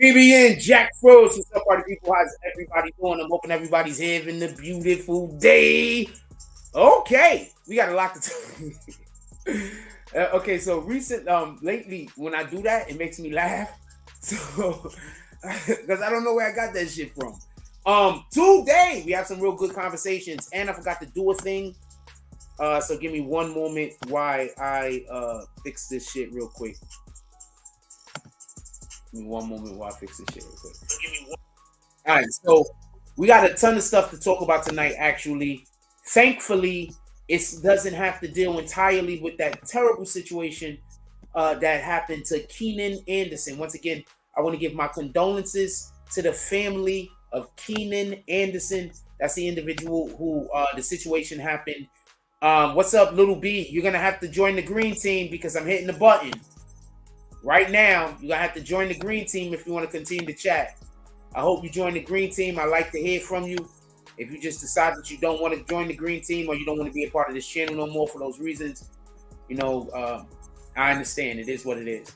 BBN Jack Frost. What's up, party people? How's everybody doing? I'm hoping everybody's having a beautiful day. Okay, we got a lot to talk. Okay, so lately when I do that, it makes me laugh. So, because I don't know where I got that shit from. Today we have some real good conversations, and I forgot to do a thing. So give me one moment while I fix this shit real quick. Give me one moment while I fix this shit real quick. All right, so we got a ton of stuff to talk about tonight. Actually, thankfully, it doesn't have to deal entirely with that terrible situation that happened to Keenan Anderson. Once again, I want to give my condolences to the family of Keenan Anderson. That's the individual who the situation happened. What's up, Little B? You're gonna have to join the green team because I'm hitting the button right now. You're gonna have to join the green team if you want to continue to chat. I hope you join the green team. I like to hear from you. If you just decide that you don't want to join the green team or you don't want to be a part of this channel no more for those reasons, I understand. It is what it is.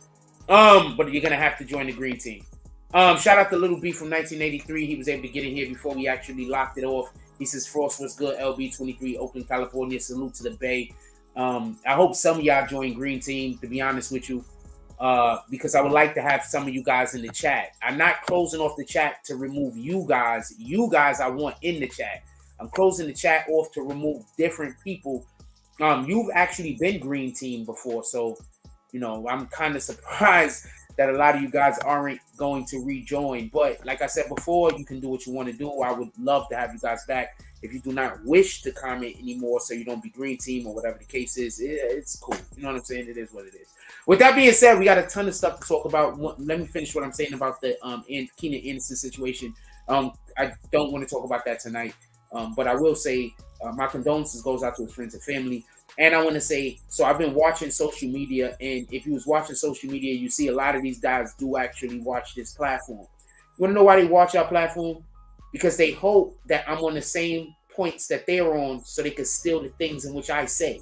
But you're gonna have to join the green team. Shout out to Little B from 1983. He was able to get in here before we actually locked it off. He says Frost was good. LB23, Oakland, California. Salute to the Bay. I hope some of y'all join green team, to be honest with you. Because I would like to have some of you guys in the chat. I'm not closing off the chat to remove you guys. You guys I want in the chat. I'm closing the chat off to remove different people. You've actually been green team before, so I'm kind of surprised that a lot of you guys aren't going to rejoin. But like I said before, you can do what you want to do. I would love to have you guys back. If you do not wish to comment anymore so you don't be green team or whatever the case is, it's cool. You know what I'm saying? It is what it is. With that being said, we got a ton of stuff to talk about. Let me finish what I'm saying about the Keenan Anderson situation. I don't want to talk about that tonight, but I will say my condolences goes out to his friends and family. And I want to say, so I've been watching social media, and if you was watching social media, you see a lot of these guys do actually watch this platform. You want to know why they watch our platform? Because they hope that I'm on the same points that they're on so they can steal the things in which I say.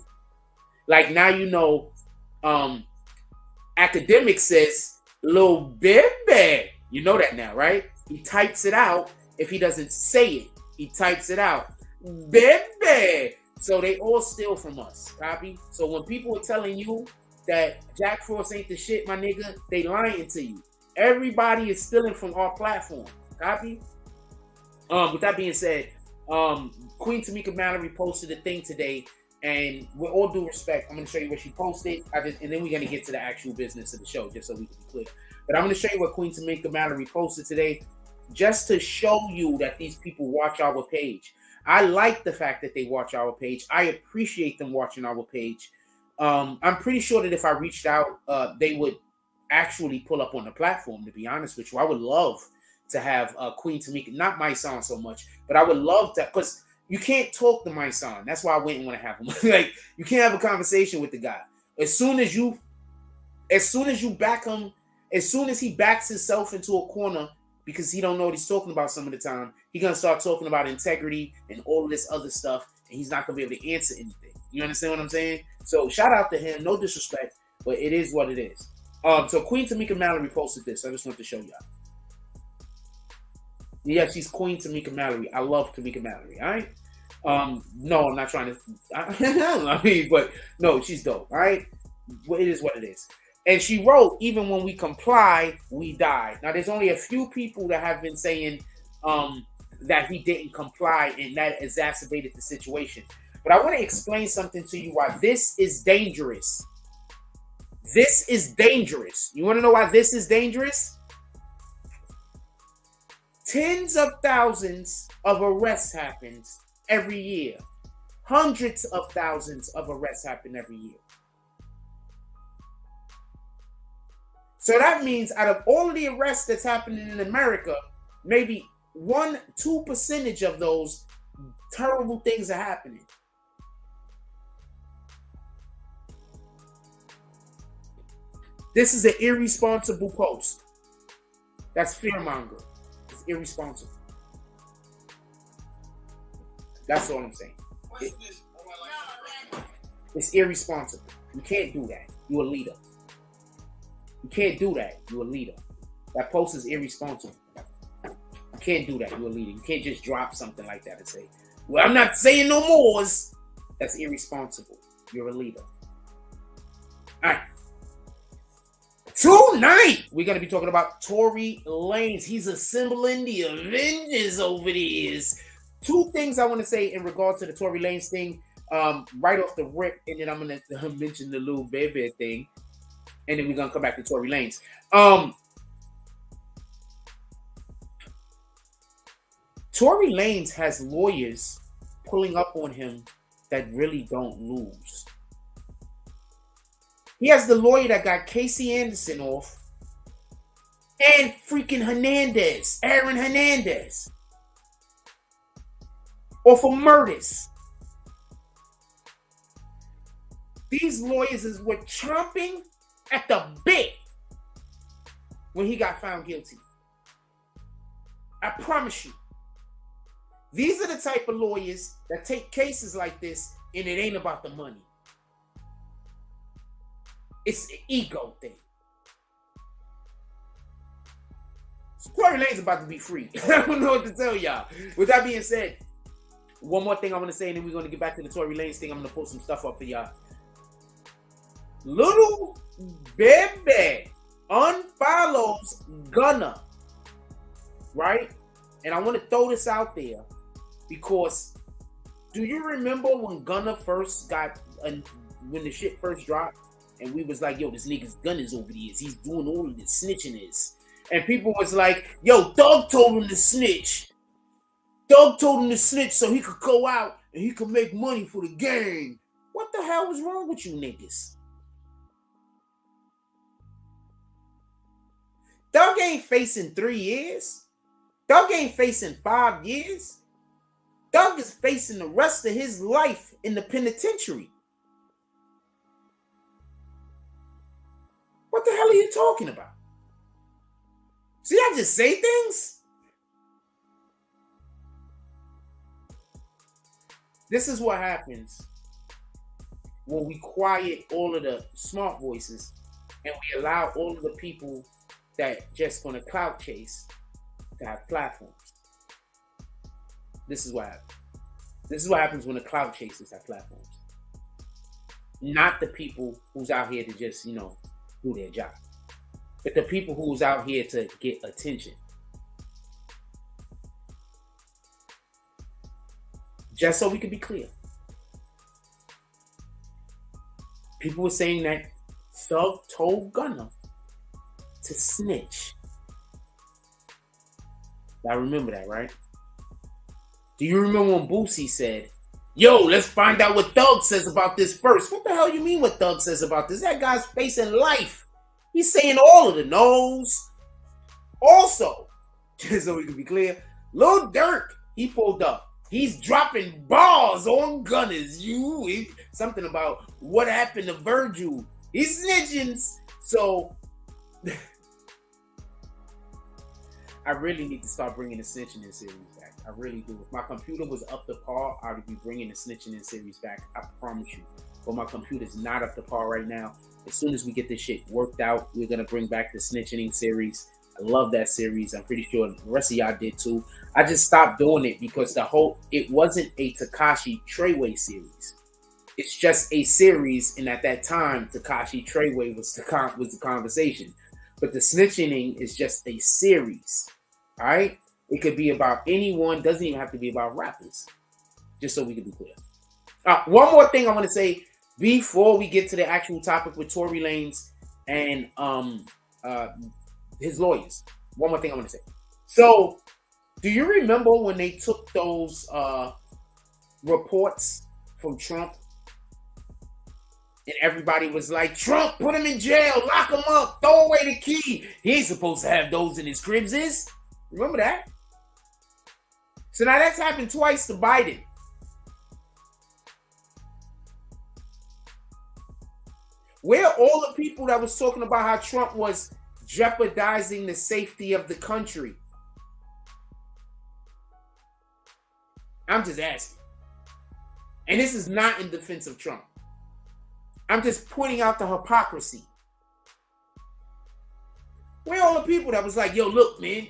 Like now Academic says, "Little baby." You know that now, right? He types it out. If he doesn't say it, he types it out. Baby. So they all steal from us. Copy? So when people are telling you that Jack Frost ain't the shit, my nigga, they lying to you. Everybody is stealing from our platform. Copy? With that being said, Queen Tamika Mallory posted a thing today, and with all due respect, I'm going to show you what she posted, and then we're going to get to the actual business of the show, just so we can be clear. But I'm going to show you what Queen Tamika Mallory posted today, just to show you that these people watch our page. I like the fact that they watch our page. I appreciate them watching our page. I'm pretty sure that if I reached out, they would actually pull up on the platform, to be honest with you. I would love to have Queen Tamika, not my son so much, but I would love to, because you can't talk to my son. That's why I wouldn't want to have him. Like, you can't have a conversation with the guy. As soon as you back him, as soon as he backs himself into a corner because he don't know what he's talking about some of the time, he's going to start talking about integrity and all of this other stuff, and he's not going to be able to answer anything. You understand what I'm saying? So shout out to him. No disrespect, but it is what it is. So Queen Tamika Mallory posted this. I just want to show y'all. Yeah, she's Queen Tamika Mallory. I love Tamika Mallory. All right. No, I'm not trying to. I mean, but no, she's dope. All right. Well, it is what it is. And she wrote, "Even when we comply, we die." Now, there's only a few people that have been saying that he didn't comply, and that exacerbated the situation. But I want to explain something to you why this is dangerous. This is dangerous. You want to know why this is dangerous? Tens of thousands of arrests happen every year. Hundreds of thousands of arrests happen every year. So that means out of all of the arrests that's happening in America, maybe 1-2% of those terrible things are happening. This is an irresponsible post. That's fearmonger. It's irresponsible. That's all I'm saying. It's irresponsible. You can't do that. You're a leader. You can't do that. You're a leader. That post is irresponsible. You can't do that. You're a leader. You can't just drop something like that and say, well, I'm not saying no more. That's irresponsible. You're a leader. All right. Tonight, we're going to be talking about Tory Lanez. He's assembling the Avengers over there. Two things I want to say in regard to the Tory Lanez thing, right off the rip, and then I'm going to mention the little baby thing, and then we're going to come back to Tory Lanez. Tory Lanez has lawyers pulling up on him that really don't lose. He has the lawyer that got Casey Anderson off and freaking Hernandez, Aaron Hernandez, off of murders. These lawyers were chomping at the bit when he got found guilty. I promise you. These are the type of lawyers that take cases like this and it ain't about the money. It's an ego thing. Tory Lanez about to be free. I don't know what to tell y'all. With that being said, one more thing I want to say, and then we're going to get back to the Tory Lanez thing. I'm going to post some stuff up for y'all. Little baby unfollows Gunna, right? And I want to throw this out there because do you remember when Gunna first got, when the shit first dropped? And we was like, yo, this nigga's gun is over there. He's doing all of this snitching is. And people was like, yo, Thug told him to snitch. Thug told him to snitch so he could go out and he could make money for the gang. What the hell was wrong with you niggas? Thug ain't facing 3 years. Thug ain't facing 5 years. Thug is facing the rest of his life in the penitentiary. What the hell are you talking about? See, I just say things. This is what happens when we quiet all of the smart voices and we allow all of the people that just gonna clout chase to have platforms. This is what happens. This is what happens when the clout chasers have platforms. Not the people who's out here to just, do their job. But the people who's out here to get attention. Just so we can be clear. People were saying that Thug told Gunna to snitch. Y'all remember that, right? Do you remember when Boosie said, yo, let's find out what Thug says about this first? What the hell you mean what Thug says about this? That guy's facing life. He's saying all of the no's. Also, just so we can be clear, Lil Durk, he pulled up. He's dropping bars on Gunners. Something about what happened to Virgil. He's snitching. So, I really need to start bringing the snitching in series back. I really do. If my computer was up to par, I would be bringing the snitching in series back. I promise you. But my computer's not up to par right now. As soon as we get this shit worked out, we're going to bring back the snitching series. I love that series. I'm pretty sure the rest of y'all did too. I just stopped doing it because it wasn't a Tekashi Treyway series. It's just a series, and at that time, Tekashi Treyway was the conversation. But the snitching is just a series, all right? It could be about anyone. Doesn't even have to be about rappers. Just so we can be clear. One more thing I want to say before we get to the actual topic with Tory Lanez and his lawyers. One more thing I want to say. So, do you remember when they took those reports from Trump? And everybody was like, Trump, put him in jail, lock him up, throw away the key. He ain't supposed to have those in his cribs. Remember that? So now that's happened twice to Biden. Where are all the people that was talking about how Trump was jeopardizing the safety of the country? I'm just asking. And this is not in defense of Trump. I'm just pointing out the hypocrisy. Where all the people that was like, yo, look, man,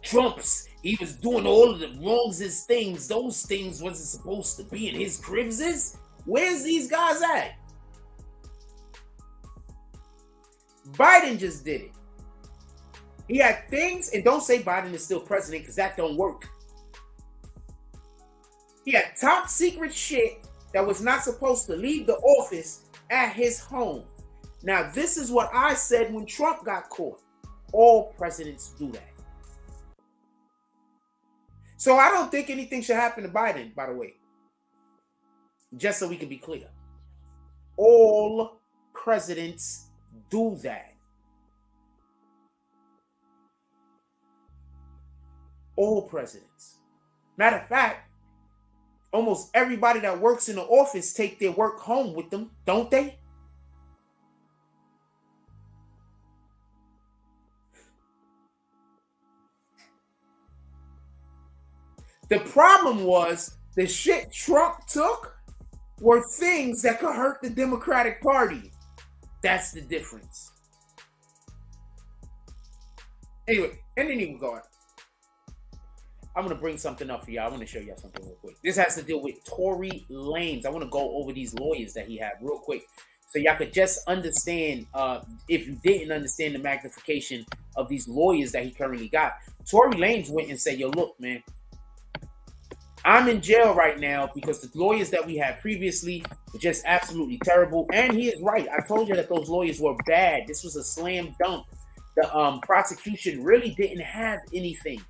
he was doing all of the wrongs, things. Those things wasn't supposed to be in his cribs. Where's these guys at? Biden just did it. He had things, and don't say Biden is still president because that don't work. He had top secret shit that was not supposed to leave the office at his home. Now, this is what I said when Trump got caught. All presidents do that. So I don't think anything should happen to Biden, by the way. Just so we can be clear. All presidents do that. All presidents. Matter of fact, almost everybody that works in the office take their work home with them, don't they? The problem was the shit Trump took were things that could hurt the Democratic Party. That's the difference. Anyway, in any regard, I'm going to bring something up for y'all. I want to show y'all something real quick. This has to deal with Tory Lanez. I want to go over these lawyers that he had real quick so y'all could just understand, if you didn't understand the magnification of these lawyers that he currently got. Tory Lanez went and said, yo, look, man, I'm in jail right now because the lawyers that we had previously were just absolutely terrible. And he is right. I told you that those lawyers were bad. This was a slam dunk. The prosecution really didn't have anything.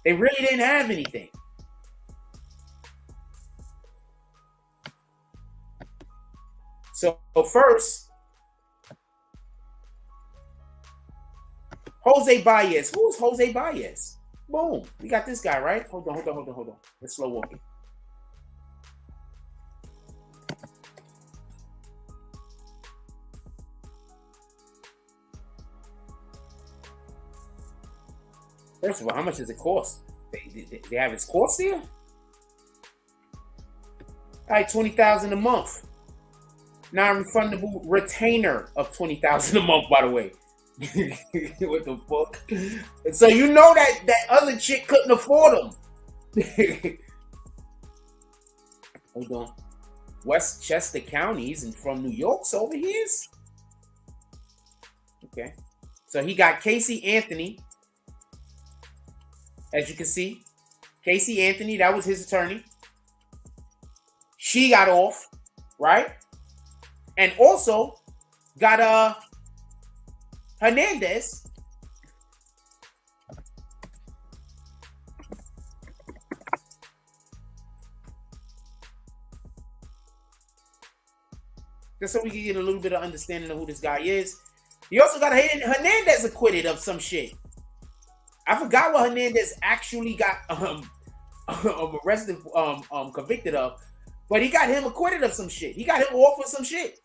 They really didn't have anything. So first, Jose Baez. Who's Jose Baez? Boom. We got this guy, right? Hold on. Let's slow walking. First of all, how much does it cost? They have his cost here? All right, $20,000 a month. Non-refundable retainer of $20,000 a month, by the way. What the fuck? And so you know that other chick couldn't afford them. Hold on. Westchester County isn't from New York, so over here. Okay. So he got Casey Anthony. As you can see, Casey Anthony, that was his attorney. She got off, right? And also got Hernandez. Just so we can get a little bit of understanding of who this guy is. He also got Hernandez acquitted of some shit. I forgot what Hernandez actually got arrested, convicted of, but he got him acquitted of some shit. He got him off with some shit.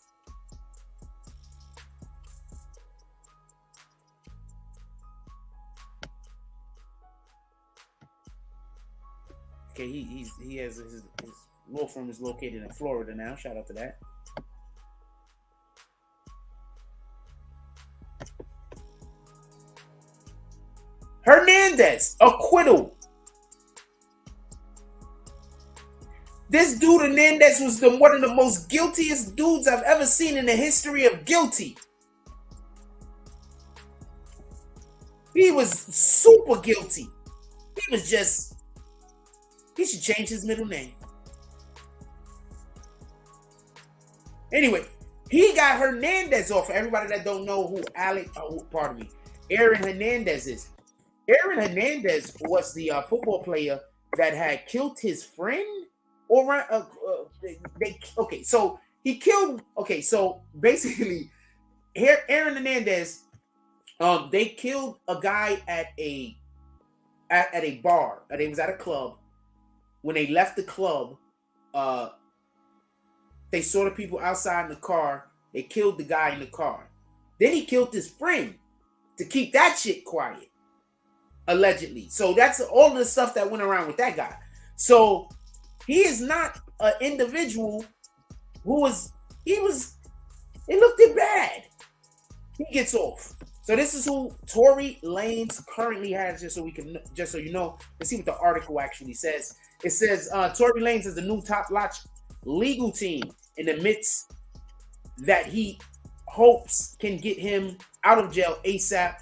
Okay, he has his law firm is located in Florida now. Shout out to that. Hernandez, acquittal. This dude Hernandez was one of the most guiltiest dudes I've ever seen in the history of guilty. He was super guilty. He should change his middle name. Anyway, he got Hernandez off. For everybody that don't know who Aaron Hernandez is. Aaron Hernandez was the football player that had killed his friend. So basically, Aaron Hernandez, they killed a guy at a bar. They was at a club. When they left the club, they saw the people outside in the car. They killed the guy in the car. Then he killed his friend to keep that shit quiet, allegedly. So that's all the stuff that went around with that guy. So he is not an individual it looked bad. He gets off. So this is who Tory Lanez currently has, just so you know. Let's see what the article actually says. It says Tory Lanez is the new top-notch legal team in the midst that he hopes can get him out of jail ASAP,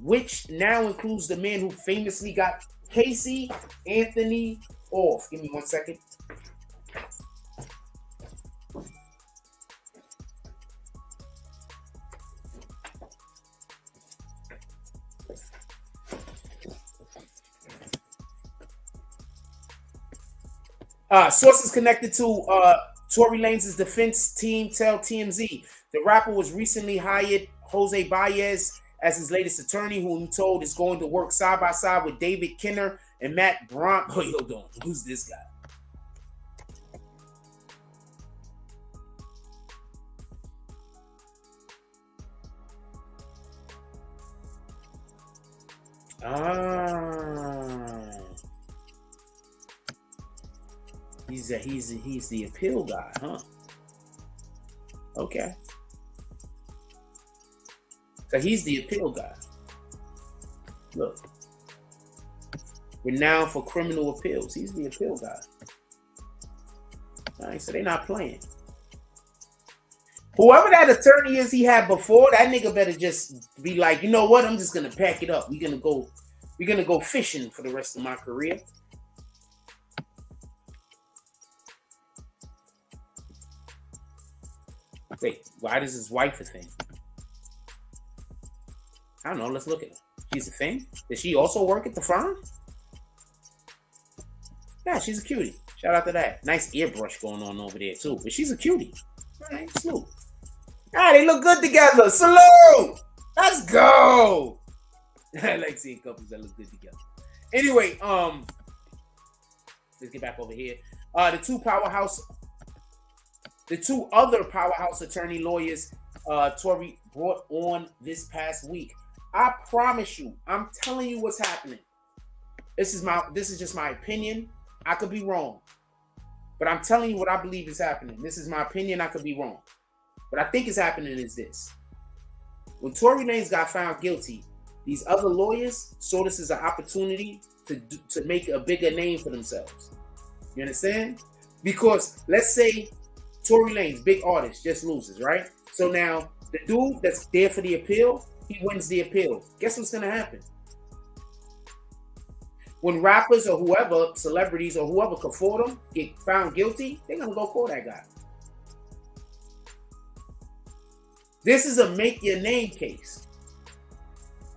which now includes the man who famously got Casey Anthony off. Give me 1 second. Sources connected to Tory Lanez's defense team tell TMZ the rapper was recently hired Jose Baez as his latest attorney, who he told is going to work side by side with David Kinner and Matt Bron. Oh, hold on. Who's this guy? He's the appeal guy, huh? Okay. So he's the appeal guy. Look. Renowned for criminal appeals. He's the appeal guy. All right, so they're not playing. Whoever that attorney is he had before, that nigga better just be like, you know what? I'm just gonna pack it up. We're gonna go fishing for the rest of my career. Wait, why does his wife a thing? I don't know. Let's look at her. She's a thing? Does she also work at the firm? Yeah, she's a cutie. Shout out to that. Nice airbrush going on over there, too. But she's a cutie. All right, salute. All right, they look good together. Salute! Let's go! I like seeing couples that look good together. Anyway, let's get back over here. The two other powerhouse attorney lawyers Tory brought on this past week. I promise you, I'm telling you what's happening. This is just my opinion. I could be wrong. But I'm telling you what I believe is happening. This is my opinion. I could be wrong. What I think is happening is this. When Tory Lanez got found guilty, these other lawyers saw this as an opportunity to make a bigger name for themselves. You understand? Because let's say Tory Lanez, big artist, just loses, right? So now the dude that's there for the appeal, he wins the appeal. Guess what's going to happen? When rappers or whoever, celebrities or whoever could afford them, get found guilty, they're going to go for that guy. This is a make your name case.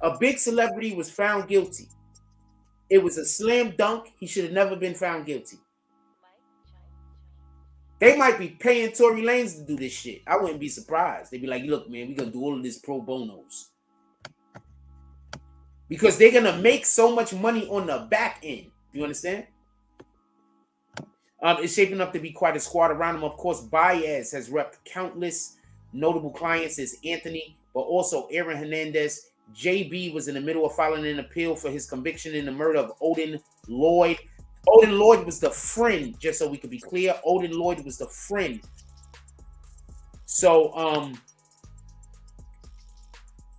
A big celebrity was found guilty. It was a slam dunk. He should have never been found guilty. They might be paying Tory Lanez to do this shit. I wouldn't be surprised. They'd be like, look, man, we're going to do all of this pro bonos. Because they're going to make so much money on the back end. You understand? It's shaping up to be quite a squad around him. Of course, Baez has repped countless notable clients as Anthony, but also Aaron Hernandez. JB was in the middle of filing an appeal for his conviction in the murder of Odin Lloyd. Odin Lloyd was the friend, just so we could be clear. Odin Lloyd was the friend. So,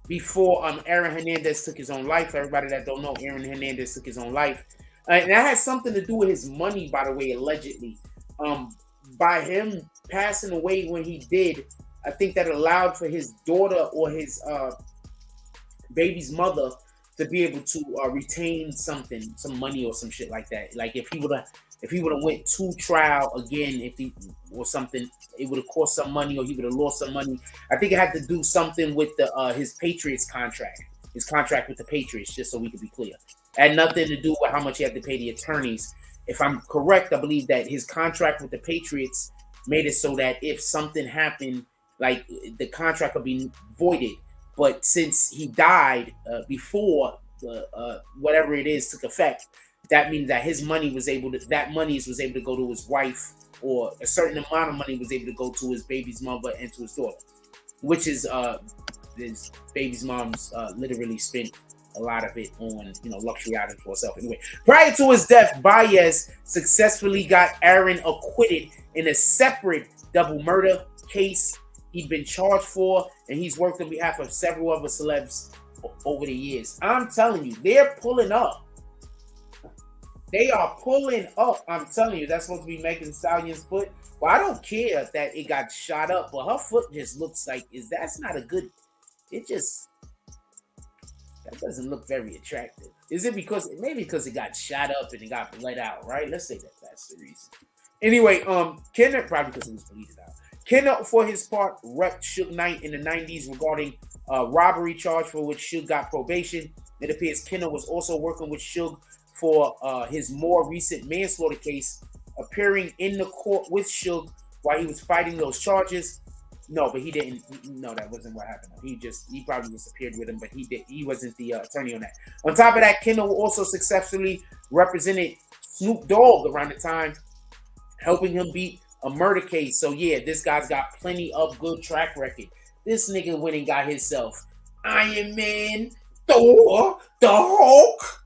before Aaron Hernandez took his own life, for everybody that don't know, Aaron Hernandez took his own life. And that has something to do with his money, by the way, allegedly. By him passing away when he did, I think that allowed for his daughter or his baby's mother to be able to retain something, some money or some shit like that. Like if he would have went to trial again, or something, it would have cost some money, or he would have lost some money. I think it had to do something with his Patriots contract, his contract with the Patriots, just so we could be clear. It had nothing to do with how much he had to pay the attorneys. If I'm correct, I believe that his contract with the Patriots made it so that if something happened, like the contract could be voided. But since he died before the whatever it is took effect, that means that his money was able to go to his wife, or a certain amount of money was able to go to his baby's mother and to his daughter, which is his baby's mom's literally spent a lot of it on luxury items for herself. Anyway, prior to his death, Baez successfully got Aaron acquitted in a separate double murder case. he'd been charged for, and he's worked on behalf of several other celebs over the years. I'm telling you, they're pulling up. They are pulling up. I'm telling you, that's supposed to be Megan Thee Stallion's foot. Well, I don't care that it got shot up, but her foot just looks like that's not a good. It just that doesn't look very attractive. Is it because maybe because it got shot up and it got bled out, right? Let's say that's the reason. Anyway, Kenneth probably because it was bleeding out. Kenneth, for his part, repped Suge Knight in the 90s regarding robbery charge for which Suge got probation. It appears Kenneth was also working with Suge for his more recent manslaughter case, appearing in the court with Suge while he was fighting those charges. No, but he didn't. No, that wasn't what happened. He probably just appeared with him, but he wasn't the attorney on that. On top of that, Kendall also successfully represented Snoop Dogg around the time, helping him beat a murder case. So yeah, this guy's got plenty of good track record. This nigga went and got himself Iron Man, Thor, the Hulk.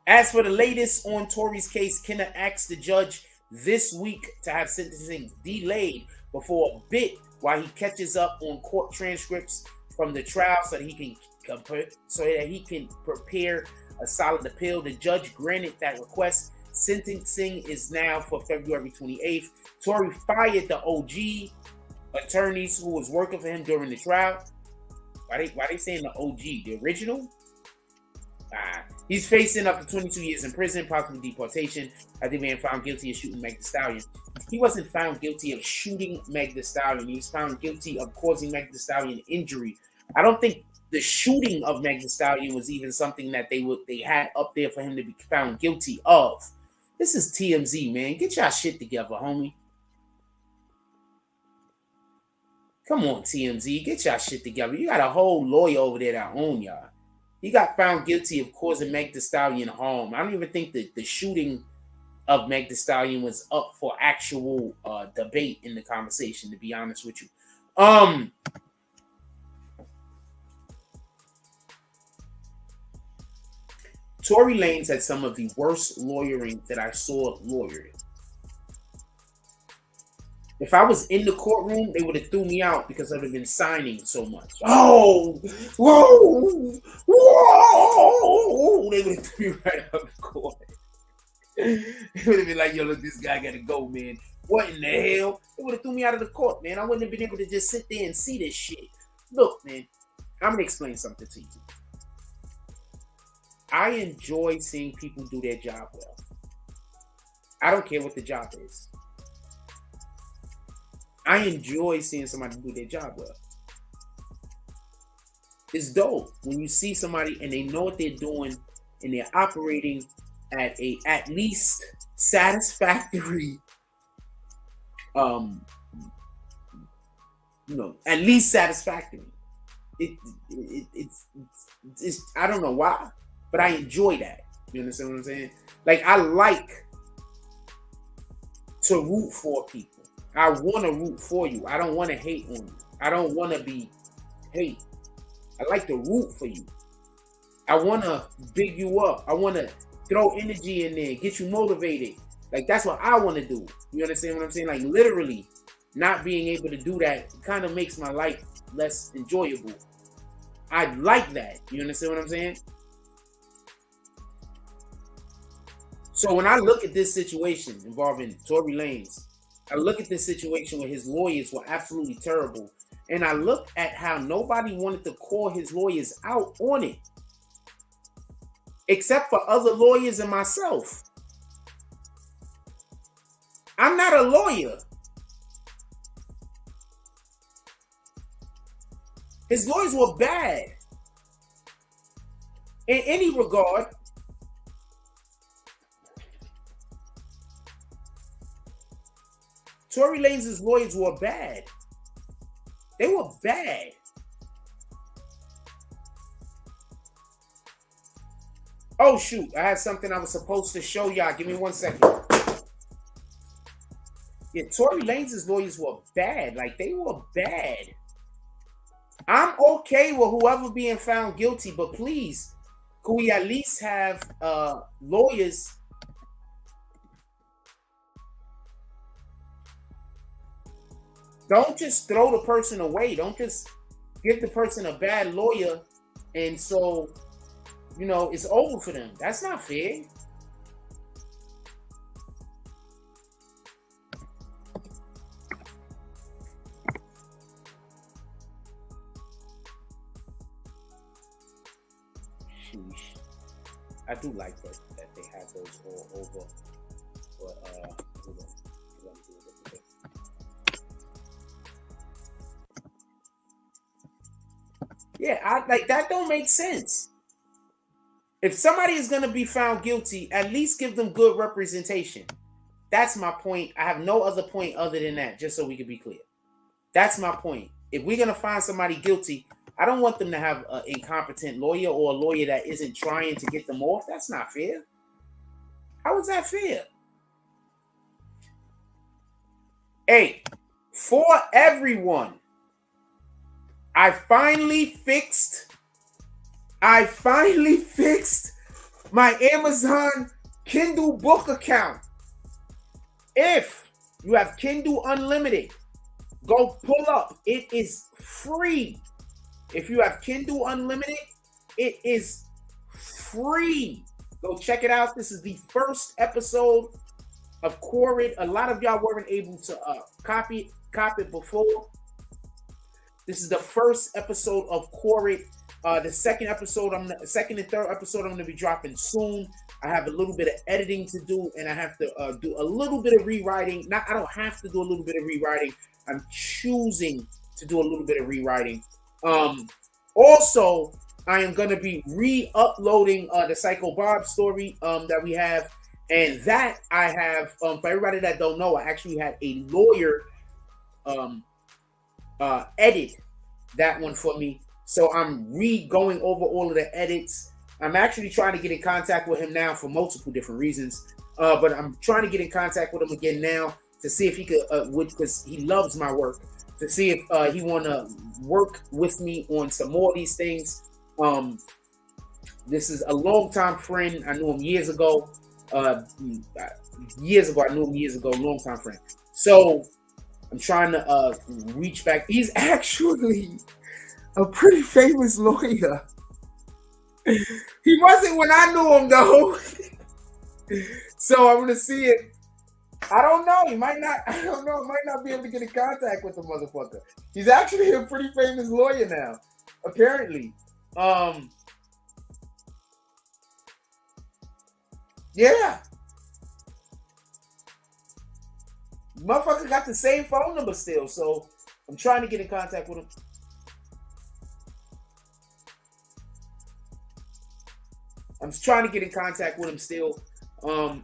As for the latest on Tory's case, Kenna asked the judge this week to have sentencing delayed before a bit while he catches up on court transcripts from the trial so that he can prepare a solid appeal. The judge granted that request. Sentencing is now for February 28th. Tory fired the OG attorneys who was working for him during the trial. Why they saying the OG? The original? He's facing up to 22 years in prison, possibly deportation, after being found guilty of shooting Meg Thee Stallion. He wasn't found guilty of shooting Meg Thee Stallion. He was found guilty of causing Meg Thee Stallion injury. I don't think the shooting of Meg Thee Stallion was even something that they had up there for him to be found guilty of. This is TMZ, man. Get y'all shit together, homie. Come on, TMZ. Get y'all shit together. You got a whole lawyer over there that own y'all. He got found guilty of causing Meg Thee Stallion harm. I don't even think that the shooting of Meg Thee Stallion was up for actual debate in the conversation, to be honest with you. Tory Lanez had some of the worst lawyering that I saw lawyering. If I was in the courtroom, they would have threw me out because I would have been signing so much. Oh, whoa, whoa! They would have threw me right out of the court. It would have been like, yo, look, this guy got to go, man. What in the hell? They would have threw me out of the court, man. I wouldn't have been able to just sit there and see this shit. Look, man, I'm going to explain something to you. I enjoy seeing people do their job well. I don't care what the job is. I enjoy seeing somebody do their job well. It's dope when you see somebody and they know what they're doing and they're operating at at least satisfactory, at least satisfactory. It's I don't know why, but I enjoy that. You understand what I'm saying? Like, I like to root for people. I want to root for you. I don't want to hate on you. I don't want to be hate. I like to root for you. I want to big you up. I want to throw energy in there, get you motivated. Like, that's what I want to do. You understand what I'm saying? Like, literally, not being able to do that kind of makes my life less enjoyable. I like that. You understand what I'm saying? So when I look at this situation involving Tory Lanez, I look at this situation where his lawyers were absolutely terrible. And I look at how nobody wanted to call his lawyers out on it. Except for other lawyers and myself. I'm not a lawyer. His lawyers were bad. In any regard. Tory Lanez's lawyers were bad. They were bad. Oh, shoot. I had something I was supposed to show y'all. Give me 1 second. Yeah, Tory Lanez's lawyers were bad. Like, they were bad. I'm okay with whoever being found guilty, but please, could we at least have lawyers Don't just throw the person away. Don't just give the person a bad lawyer, and so it's over for them. That's not fair. Sheesh. I do like that they have those all over. But yeah, I like that. Don't make sense. If somebody is going to be found guilty, at least give them good representation. That's my point. I have no other point other than that, just so we can be clear. That's my point. If we're going to find somebody guilty, I don't want them to have an incompetent lawyer or a lawyer that isn't trying to get them off. That's not fair. How is that fair? Hey, for everyone, I finally fixed my Amazon Kindle book account. If you have Kindle Unlimited, go pull up. It is free. If you have Kindle Unlimited, it is free. Go check it out. This is the first episode of Quarit. A lot of y'all weren't able to copy it before. This is the first episode of Quarit. The second and third episode I'm going to be dropping soon. I have a little bit of editing to do, and I have to do a little bit of rewriting. I don't have to do a little bit of rewriting. I'm choosing to do a little bit of rewriting. Also, I am going to be re-uploading the Psycho Bob story that we have, and that I have. For everybody that don't know, I actually had a lawyer edit that one for me. So I'm going over all of the edits. I'm actually trying to get in contact with him now for multiple different reasons. But I'm trying to get in contact with him again now to see if he could, because he loves my work, to see if he want to work with me on some more of these things. This is a longtime friend. I knew him years ago. Longtime friend. So I'm trying to reach back. He's actually a pretty famous lawyer. He wasn't when I knew him though. So I'm gonna see it. I don't know. He might not. I don't know. Might not be able to get in contact with the motherfucker. He's actually a pretty famous lawyer now, apparently. Yeah. Motherfucker got the same phone number still, so I'm trying to get in contact with him. I'm trying to get in contact with him still.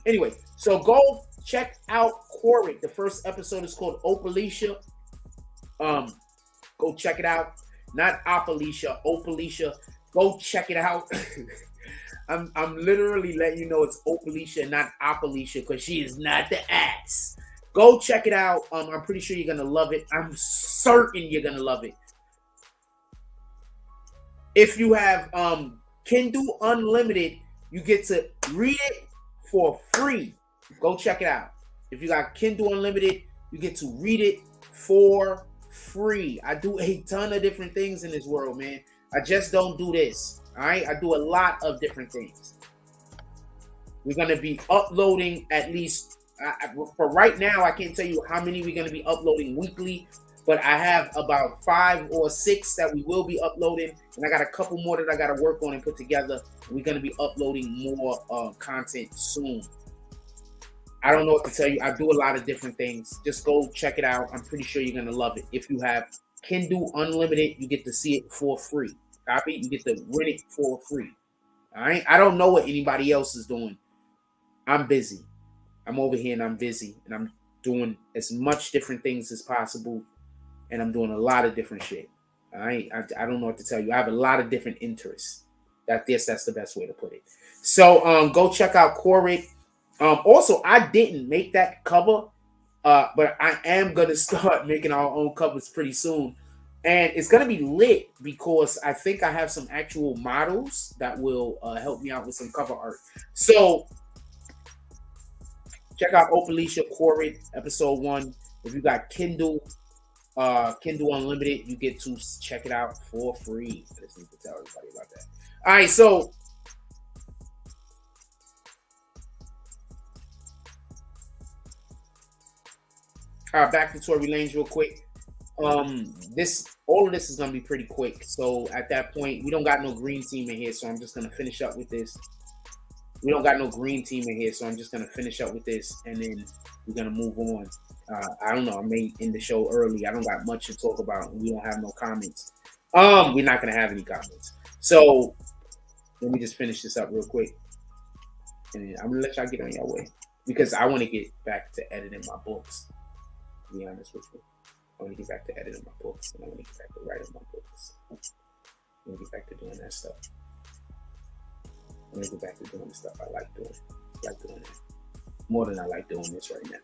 Anyway, so go check out Quarit. The first episode is called Opalicia. Go check it out. Not Opalicia, Opalicia. Go check it out. I'm literally letting you know it's Opalicia, not Opalicia, because she is not the ass. Go check it out. I'm pretty sure you're gonna love it. I'm certain you're gonna love it. If you have Kindle Unlimited, you get to read it for free. Go check it out. If you got Kindle Unlimited, you get to read it for free. I do a ton of different things in this world, man. I just don't do this. All right, I do a lot of different things. We're gonna be uploading at least for right now. I can't tell you how many we're gonna be uploading weekly, but I have about 5 or 6 that we will be uploading, and I got a couple more that I got to work on and put together. We're gonna be uploading more content soon. I don't know what to tell you. I do a lot of different things. Just go check it out. I'm pretty sure you're gonna love it. If you have Kindle Unlimited, you get to see it for free. Copy? You get to rent it for free. All right. I don't know what anybody else is doing. I'm busy. I'm over here and I'm busy, and I'm doing as much different things as possible, and I'm doing a lot of different shit. All right. I don't know what to tell you. I have a lot of different interests. That's the best way to put it. So go check out Quarit. Also, I didn't make that cover, but I am gonna start making our own covers pretty soon. And it's going to be lit because I think I have some actual models that will help me out with some cover art. So check out Opalicia Quarit episode 1. If you got Kindle Kindle Unlimited. You get to check it out for free. I just need to tell everybody about that. All right, so back to Tory Lanez real quick. All of this is gonna be pretty quick. So at that point, we don't got no green team in here, so I'm just gonna finish up with this. We don't got no green team in here, so I'm just gonna finish up with this, and then we're gonna move on. I don't know. I may end the show early. I don't got much to talk about. We don't have no comments. We're not gonna have any comments. So let me just finish this up real quick, and then I'm gonna let y'all get on your way because I want to get back to editing my books. To be honest with you, I want to get back to editing my books, and I want to get back to writing my books. I want to get back to doing that stuff. I want to get back to doing the stuff I like doing. I like doing that more than I like doing this right now.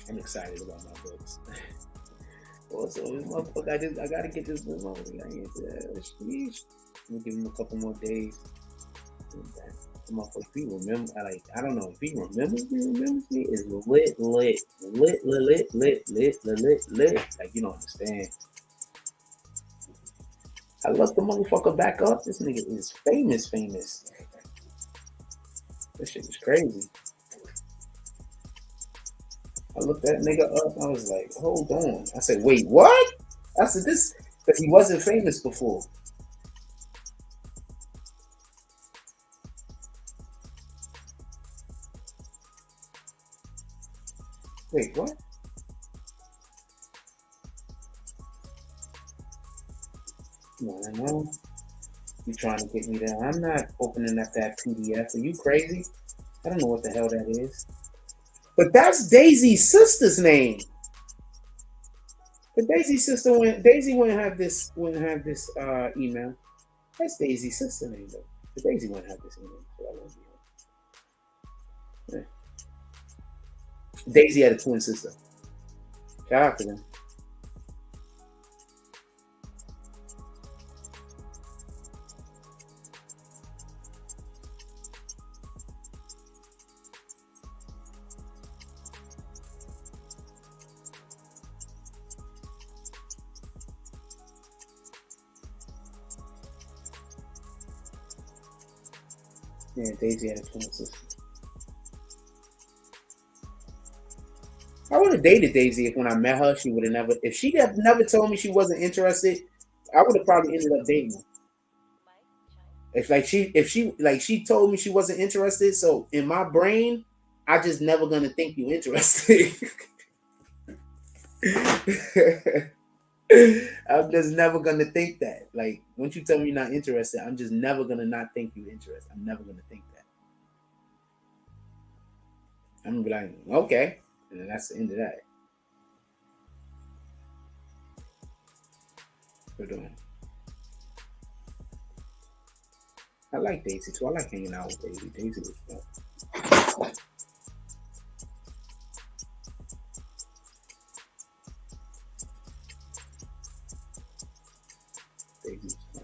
I'm excited about my books. Also, motherfucker, I gotta get this memo. I'm gonna give him a couple more days. Motherfucker, if he remember, I don't know if he remembers me. Is lit. Like, you don't understand. I looked the motherfucker back up. This nigga is famous. This shit is crazy. I looked that nigga up. I was like, hold on. I said, wait, what? I said this because he wasn't famous before. Wait, what? No. You trying to get me there? I'm not opening up that PDF. Are you crazy? I don't know what the hell that is. But that's Daisy's sister's name. But Daisy's sister Daisy wouldn't have this email. That's Daisy's sister name though. But Daisy wouldn't have this email. So yeah. Daisy had a twin sister. Shout out to them. Yeah, Daisy had a twin sister. I would have dated Daisy if when I met her, she would have never. If she had never told me she wasn't interested, I would have probably ended up dating her. If she told me she wasn't interested, so in my brain, I just never gonna think you interested. I'm just never gonna think that. Like, once you tell me you're not interested, I'm just never gonna not think you're interested. I'm never gonna think that. I'm gonna be like, okay, and then that's the end of that. We're doing. I like Daisy too. I like hanging out with Daisy. Daisy was fun. Daisy was fun.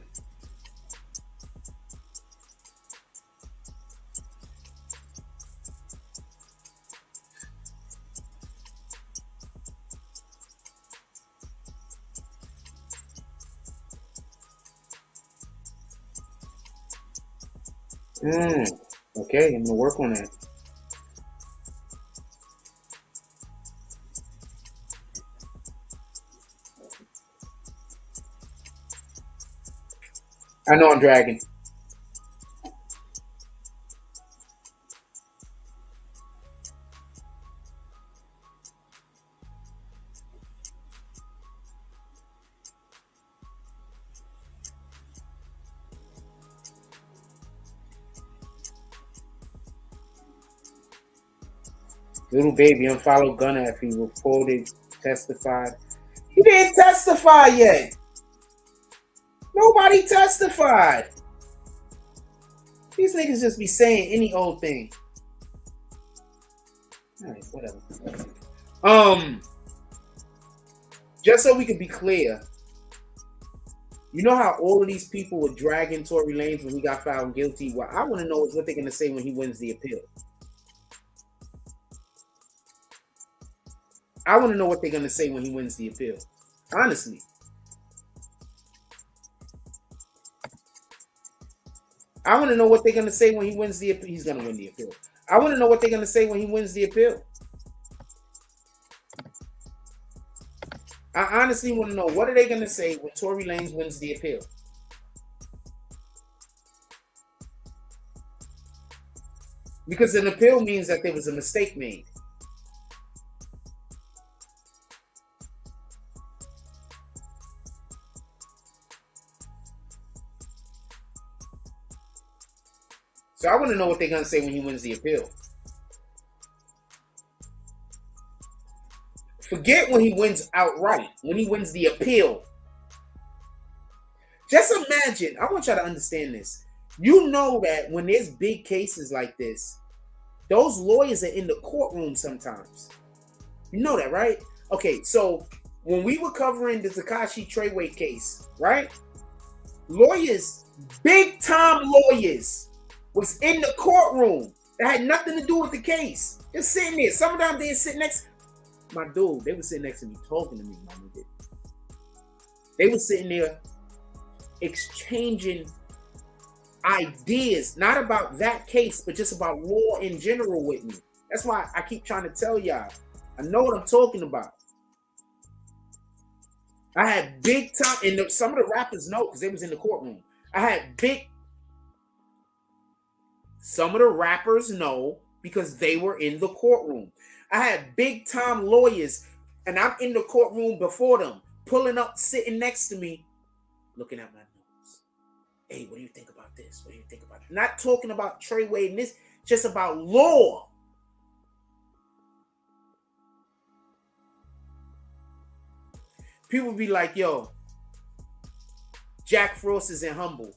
Okay, I'm gonna work on that. I know I'm dragging. Little baby unfollowed Gunna if he reported, testified. He didn't testify yet. Nobody testified. These niggas just be saying any old thing. All right, whatever. just so we can be clear, you know how all of these people were dragging Tory Lanez when he got found guilty? What I want to know is what they're going to say when he wins the appeal. I want to know what they're going to say when he wins the appeal. Honestly. I want to know what they're going to say when he wins the appeal. He's going to win the appeal. I want to know what they're going to say when he wins the appeal. I honestly want to know, what are they going to say when Tory Lanez wins the appeal? Because an appeal means that there was a mistake made. So I want to know what they're going to say when he wins the appeal. Forget when he wins outright. When he wins the appeal. Just imagine. I want y'all to understand this. You know that when there's big cases like this, those lawyers are in the courtroom sometimes. You know that, right? Okay, so when we were covering the Tekashi Treyway case, right? Lawyers, big time lawyers, was in the courtroom. That had nothing to do with the case. Just sitting there. Sometimes they'd sit next. My dude, they were sitting next to me talking to me, my nigga. They were sitting there exchanging ideas, not about that case, but just about law in general with me. That's why I keep trying to tell y'all. I know what I'm talking about. I had big time, and some of the rappers know because they was in the courtroom. Some of the rappers know because they were in the courtroom. I had big time lawyers, and I'm in the courtroom before them, pulling up, sitting next to me, looking at my notes. Hey, what do you think about this? What do you think about that? Not talking about Treyway and this, just about law. People be like, yo, Jack Frost is in Humble.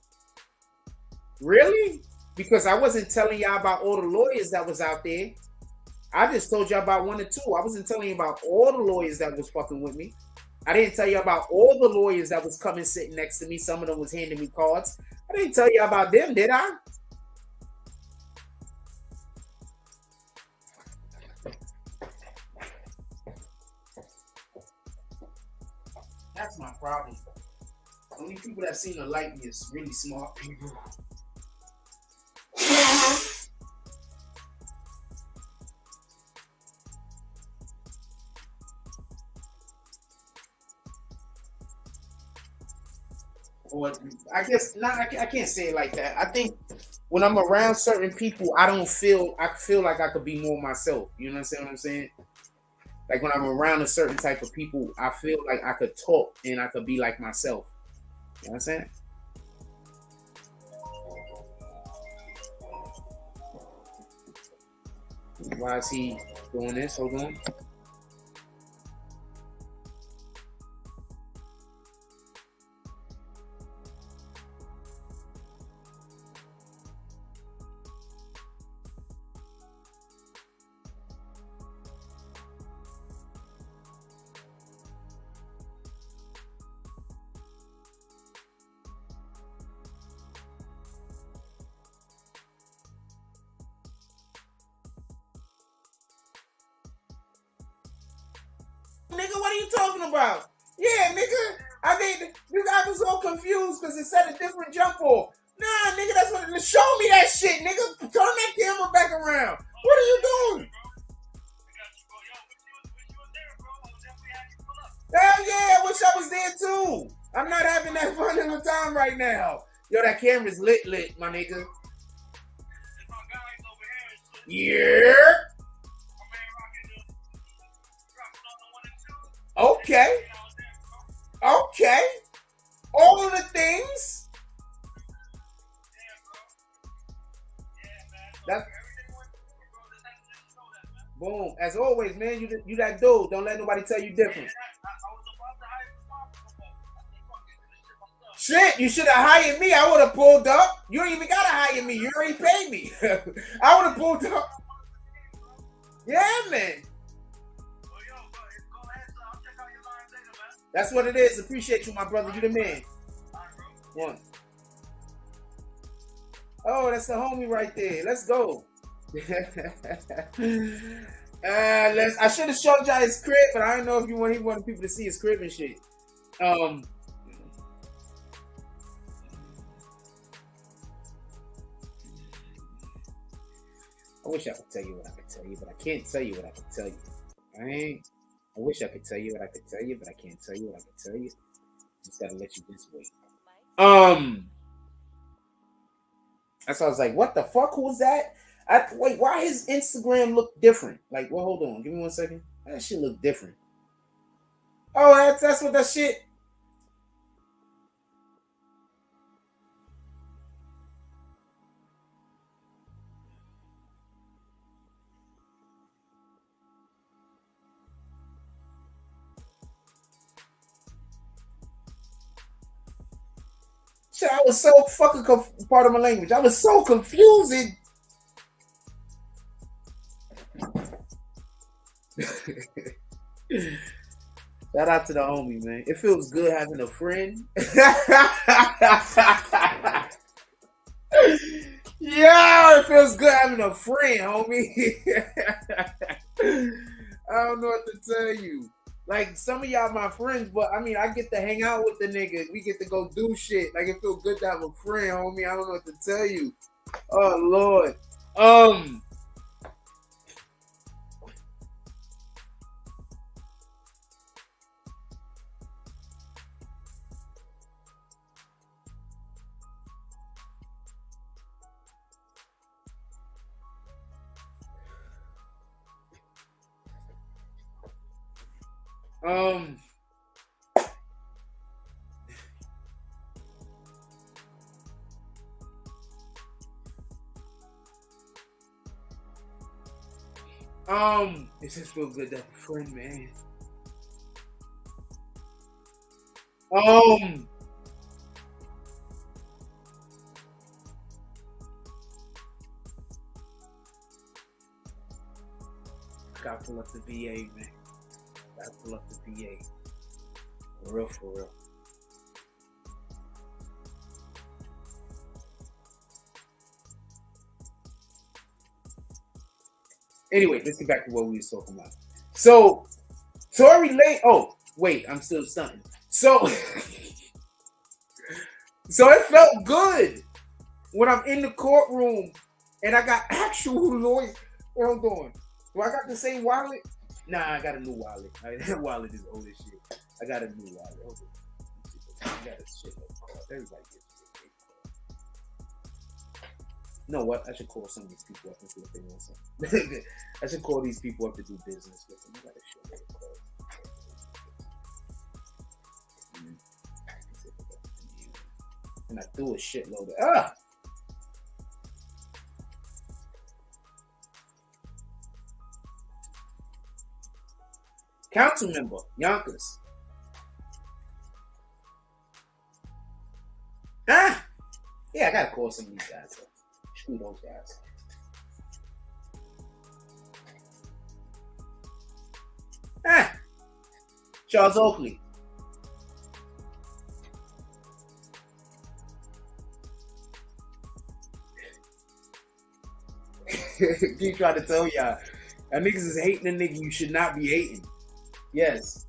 Really? Because I wasn't telling y'all about all the lawyers that was out there. I just told y'all about one or two. I wasn't telling you about all the lawyers that was fucking with me. I didn't tell you about all the lawyers that was coming sitting next to me. Some of them was handing me cards. I didn't tell you about them, did I? That's my problem. Only people that seem to like me is really smart people. Or I guess not. I can't say it like that. I think when I'm around certain people, I feel like I could be more myself. You know what I'm saying? Like when I'm around a certain type of people, I feel like I could talk and I could be like myself. You know what I'm saying? Why is he doing this? Hold on. Nigga, what are you talking about? Yeah, nigga. I mean, you guys was all confused because it said a different jump off. Nah, nigga, that's what. Show me that shit, nigga. Turn that camera back around. What are you doing? Hell yeah, I wish I was there too. I'm not having that fun in the time right now. Yo, that camera's lit, my nigga. Yeah. Okay. Okay. All of the things. That's boom. As always, man, you that dude. Don't let nobody tell you different. Shit, you should have hired me. I would have pulled up. You ain't even gotta hire me. You already paid me. I would have pulled up. Yeah, man. That's what it is. Appreciate you, my brother. You the man. One. Oh, that's the homie right there. Let's go. I should have showed y'all his crib, but I don't know if he wanted people to see his crib and shit. I wish I could tell you what I could tell you, but I can't tell you what I can tell you. Right? I wish I could tell you what I could tell you, but I can't tell you what I can tell you. Just gotta let you just wait. That's why I was like, what the fuck? Who was that? Wait, why his Instagram look different? Like, well, hold on. Give me 1 second. That shit look different. Oh, that's what that shit. Shit, I was so fucking part of my language. I was so confusing. Shout out to the homie, man. It feels good having a friend. Yeah, it feels good having a friend, homie. I don't know what to tell you. Like, some of y'all my friends, but I mean, I get to hang out with the nigga. We get to go do shit. Like, it feels good to have a friend, homie. I don't know what to tell you. Oh, Lord. It just feels good to have a friend, man. Gotta pull up the VA, man. Gotta pull up the VA. For real, for real. Anyway, let's get back to what we were talking about. So, Tory Lanez. Oh, wait, I'm still stunting. So, so it felt good when I'm in the courtroom and I got actual lawyers. Hold on. Do I got the same wallet? Nah, I got a new wallet. That wallet is old as shit. I got a new wallet. Hold on. I got a shitload of cards. Everybody gets a big card. You know what? I should call some of these people up and see if they want something. I should call these people up to do business with them. I got a shitload of cards. And I threw a shitload of council member Yonkers. Yeah, I gotta call some of these guys up. Screw those guys. Charles Oakley. Keep trying to tell y'all. That niggas is hating a nigga you should not be hating. Yes.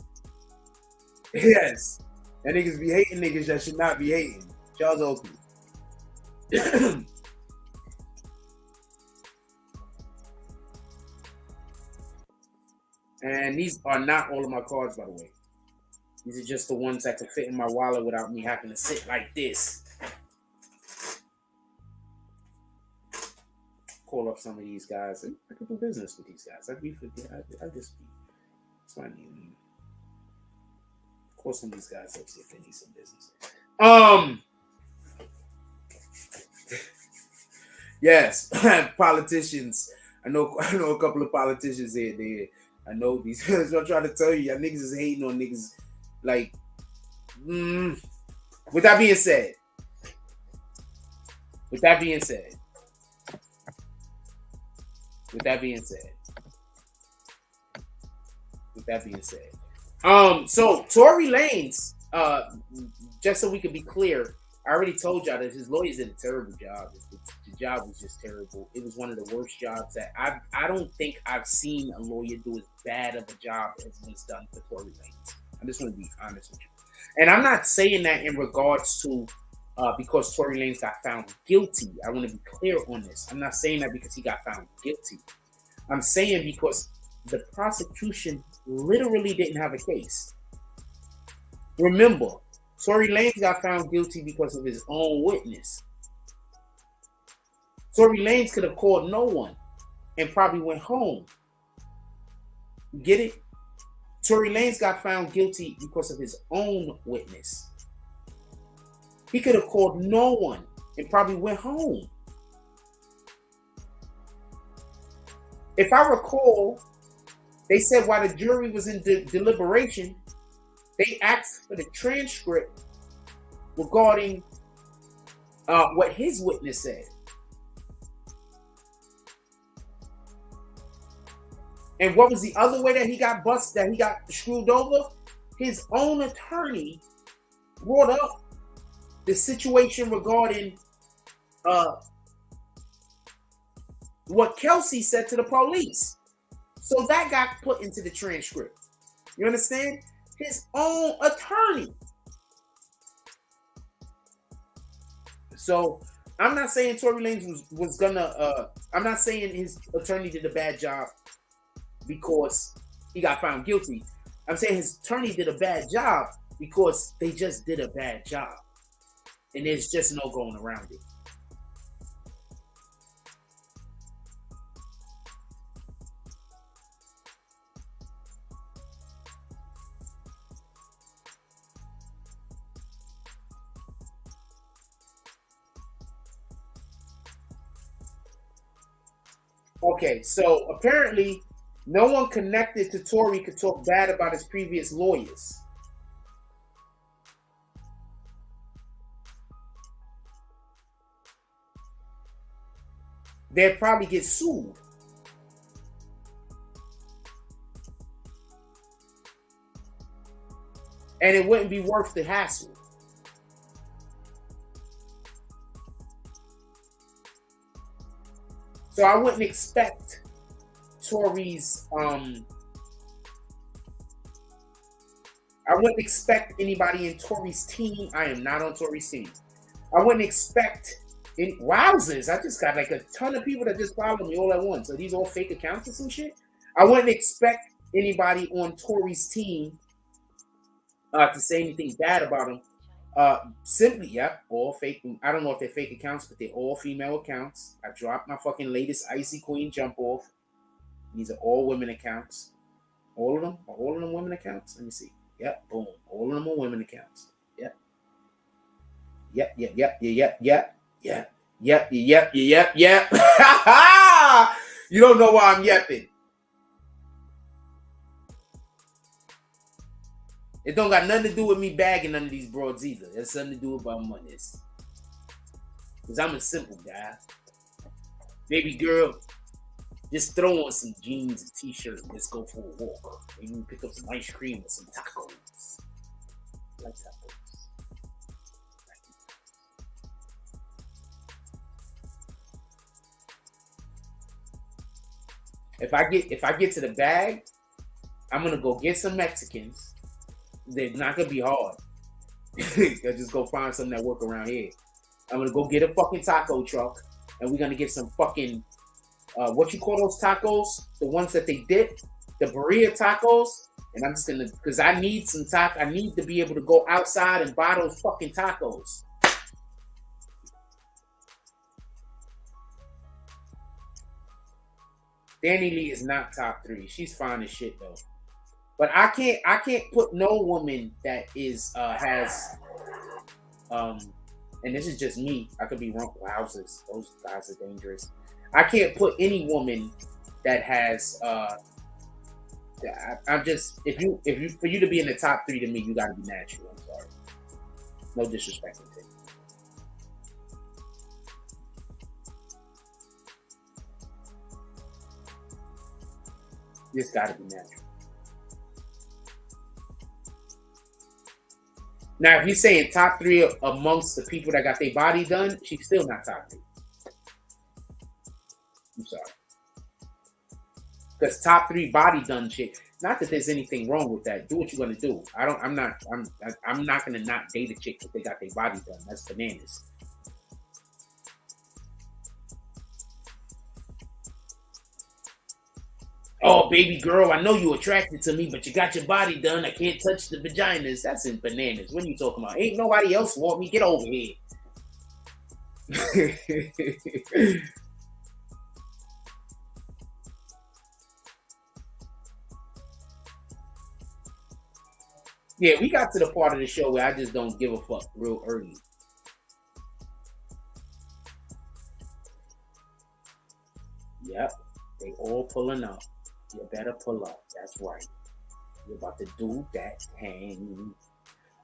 Yes. That niggas be hating niggas that should not be hating. Charles Oakley. And these are not all of my cards, by the way. These are just the ones that can fit in my wallet without me having to sit like this. Call up some of these guys. I could do business with these guys. I just be. It's my name. Call some of these guys up, see if they need some business. Yes, politicians. I know a couple of politicians here. There. I know these. That's what I'm trying to tell you. Y'all niggas is hating on niggas. Like, with that being said, So Tory Lanez, just so we can be clear, I already told y'all that his lawyers did a terrible job. The job was just terrible. It was one of the worst jobs that I don't think I've seen a lawyer do as bad of a job as was done for Tory Lanez. I just want to be honest with you. And I'm not saying that in regards to because Tory Lanez got found guilty. I want to be clear on this. I'm not saying that because he got found guilty. I'm saying because the prosecution literally didn't have a case. Remember, Tory Lanez got found guilty because of his own witness. Tory Lanez could have called no one and probably went home. You get it? Tory Lanez got found guilty because of his own witness. He could have called no one and probably went home. If I recall, they said while the jury was in deliberation, they asked for the transcript regarding what his witness said. And what was the other way that he got busted, that he got screwed over? His own attorney brought up the situation regarding what Kelsey said to the police. So that got put into the transcript. You understand? His own attorney. So I'm not saying Tory Lanez was gonna I'm not saying his attorney did a bad job because he got found guilty. I'm saying his attorney did a bad job because they just did a bad job. And there's just no going around it. Okay, so apparently no one connected to Tory could talk bad about his previous lawyers. They'd probably get sued. And it wouldn't be worth the hassle. So I wouldn't expect Tory's I wouldn't expect anybody in Tory's team. I am not on Tory's team. I wouldn't expect wowzers. I just got like a ton of people that just follow me all at once. Are these all fake accounts or some shit? I wouldn't expect anybody on Tory's team to say anything bad about him. Simply, yep, all fake. I don't know if they're fake accounts, but they're all female accounts. I dropped my fucking latest Icy Queen jump off. These are all women accounts. All of them? Are all of them women accounts? Let me see. Yep, boom. All of them are women accounts. Yep. Yep, yep, yep, yep, yep, yep, yep, yep, yep, yep. You don't know why I'm yapping. It don't got nothing to do with me bagging none of these broads either. It has something to do with my money. Because I'm a simple guy. Baby girl, just throw on some jeans and t-shirt and let's go for a walk. Maybe pick up some ice cream or some tacos. I like tacos. If I get to the bag, I'm gonna go get some Mexicans. They're not gonna be hard. I'll just go find something that work around here. I'm gonna go get a fucking taco truck, and we're gonna get some fucking what you call those tacos? The ones that they dip, the burrito tacos. And I'm just gonna, because I need some taco. I need to be able to go outside and buy those fucking tacos. Danny Lee is not top 3. She's fine as shit though. But I can't put no woman that is has and this is just me. I could be wrong. Wowzers, those guys are dangerous. I can't put any woman that has I'm just if you for you to be in the top 3 to me, you gotta be natural. I'm sorry. No disrespect to you. You just gotta be natural. Now, if you're saying top 3 amongst the people that got their body done, she's still not top 3. I'm sorry. Because top 3 body done chick. Not that there's anything wrong with that. Do what you're gonna do. I'm not gonna not date a chick if they got their body done. That's bananas. Oh, baby girl, I know you attracted to me, but you got your body done. I can't touch the vaginas. That's in bananas. What are you talking about? Ain't nobody else want me. Get over here. Yeah, we got to the part of the show where I just don't give a fuck real early. Yep, they all pulling up. You better pull up. That's right. You're about to do that thing.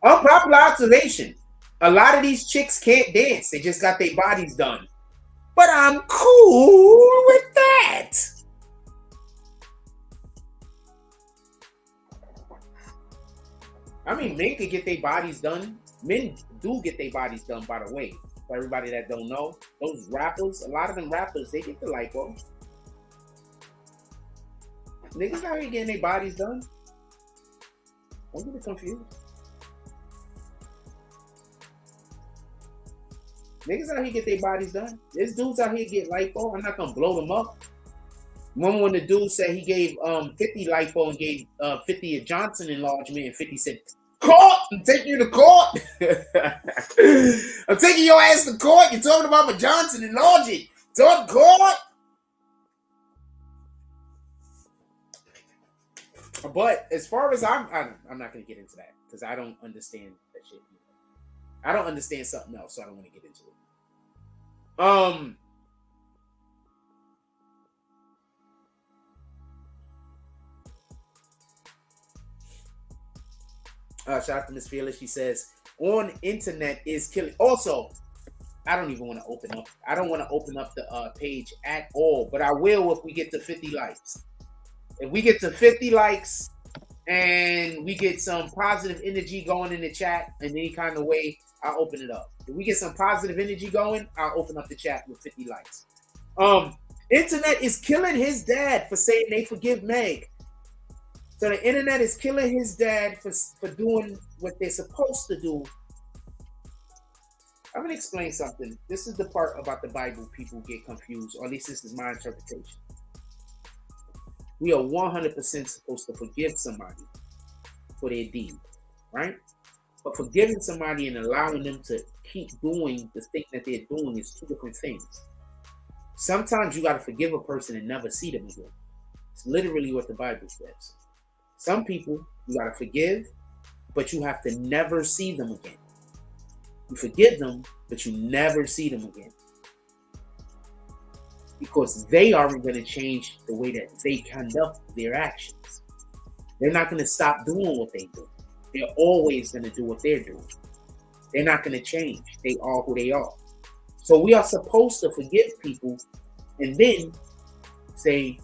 Unpopular observation. A lot of these chicks can't dance. They just got their bodies done. But I'm cool with that. I mean, men can get their bodies done. Men do get their bodies done, by the way. For everybody that don't know, those rappers, a lot of them rappers, they get the lipo. Niggas out here getting their bodies done. Don't get confused. Niggas out here get their bodies done. There's dudes out here get lipo. I'm not gonna blow them up. Remember when the dude said he gave 50 lipo and gave 50 a Johnson enlargement, and 50 said, "Court, I'm taking you to court. I'm taking your ass to court. You're talking about my Johnson enlargement. To court." But as far as I'm not gonna get into that because I don't understand that shit. I don't understand something else, so I don't want to get into it. Shout out to Miss Fearless. She says, on internet is killing. Also, I don't even want to open up. I don't want to open up the page at all, but I will if we get to 50 likes. If we get to 50 likes and we get some positive energy going in the chat in any kind of way, I'll open it up. If we get some positive energy going, I'll open up the chat with 50 likes. Internet is killing his dad for saying they forgive Meg. So the internet is killing his dad for doing what they're supposed to do. I'm gonna explain something. This is the part about the Bible people get confused, or at least this is my interpretation. We are 100% supposed to forgive somebody for their deed, right? But forgiving somebody and allowing them to keep doing the thing that they're doing is 2 different things. Sometimes you got to forgive a person and never see them again. It's literally what the Bible says. Some people you got to forgive, but you have to never see them again. You forgive them, but you never see them again. Because they aren't going to change the way that they conduct their actions. They're not going to stop doing what they do. They're always going to do what they're doing. They're not going to change. They are who they are. So we are supposed to forgive people and then say,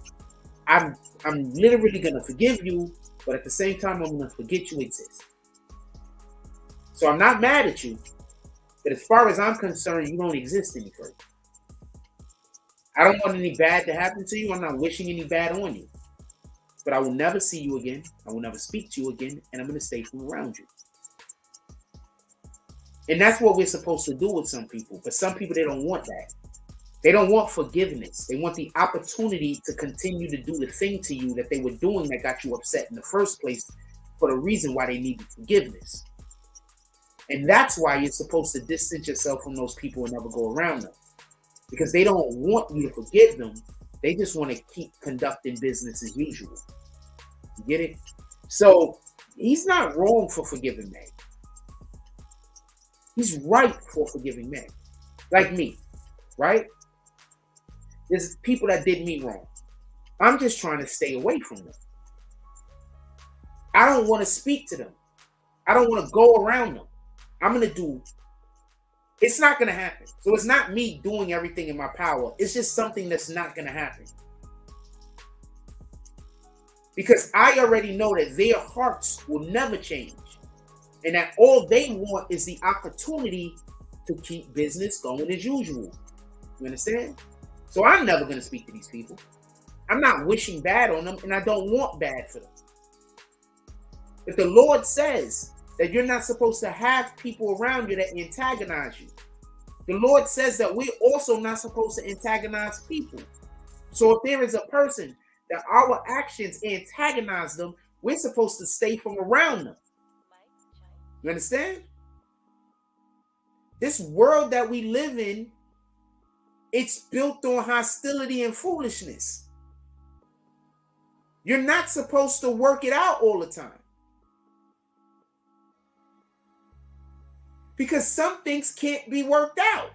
I'm literally going to forgive you, but at the same time, I'm going to forget you exist. So I'm not mad at you, but as far as I'm concerned, you don't exist any further. I don't want any bad to happen to you. I'm not wishing any bad on you. But I will never see you again. I will never speak to you again. And I'm going to stay from around you. And that's what we're supposed to do with some people. But some people, they don't want that. They don't want forgiveness. They want the opportunity to continue to do the thing to you that they were doing that got you upset in the first place for the reason why they needed forgiveness. And that's why you're supposed to distance yourself from those people and never go around them. Because they don't want you to forgive them. They just want to keep conducting business as usual. You get it? So he's not wrong for forgiving Meg. He's right for forgiving Meg. Like me, right? There's people that did me wrong. I'm just trying to stay away from them. I don't want to speak to them. I don't want to go around them. I'm going to do. It's not going to happen. So it's not me doing everything in my power. It's just something that's not going to happen. Because I already know that their hearts will never change. and that all they want is the opportunity to keep business going as usual. You understand? So I'm never going to speak to these people. I'm not wishing bad on them, and I don't want bad for them. But the Lord says that you're not supposed to have people around you that antagonize you. The Lord says that we're also not supposed to antagonize people. So if there is a person that our actions antagonize them, we're supposed to stay from around them. You understand? This world that we live in, it's built on hostility and foolishness. You're not supposed to work it out all the time. Because some things can't be worked out.